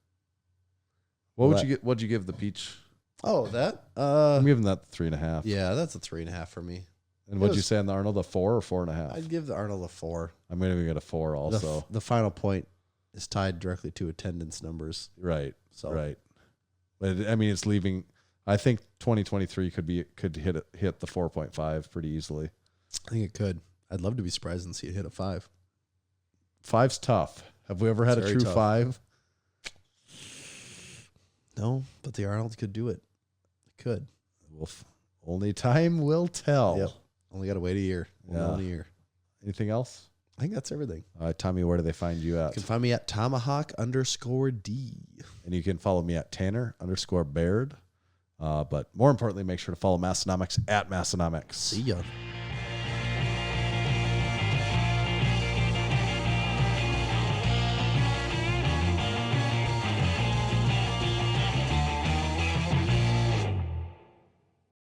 What would you get? What'd you give the peach? Oh, that? I'm giving that 3.5. Yeah, that's a 3.5 for me. And what'd you say on the Arnold? A 4 or 4.5? I'd give the Arnold a 4. I'm going to get a 4 also. The final point is tied directly to attendance numbers. Right. So Right. But I mean, it's leaving. I think 2023 could hit the 4.5 pretty easily. I think it could. I'd love to be surprised and see it hit a 5. 5's tough. Have we ever had It's a very true tough. 5? No, but the Arnold could do it. It could. Only time will tell. Yep. Only got to wait a year. Only a year. Anything else? I think that's everything. All right, Tommy, where do they find you You at? can find me at Tomahawk_D. And you can follow me at Tanner_Baird. But more importantly, make sure to follow Massenomics at Massenomics. See ya.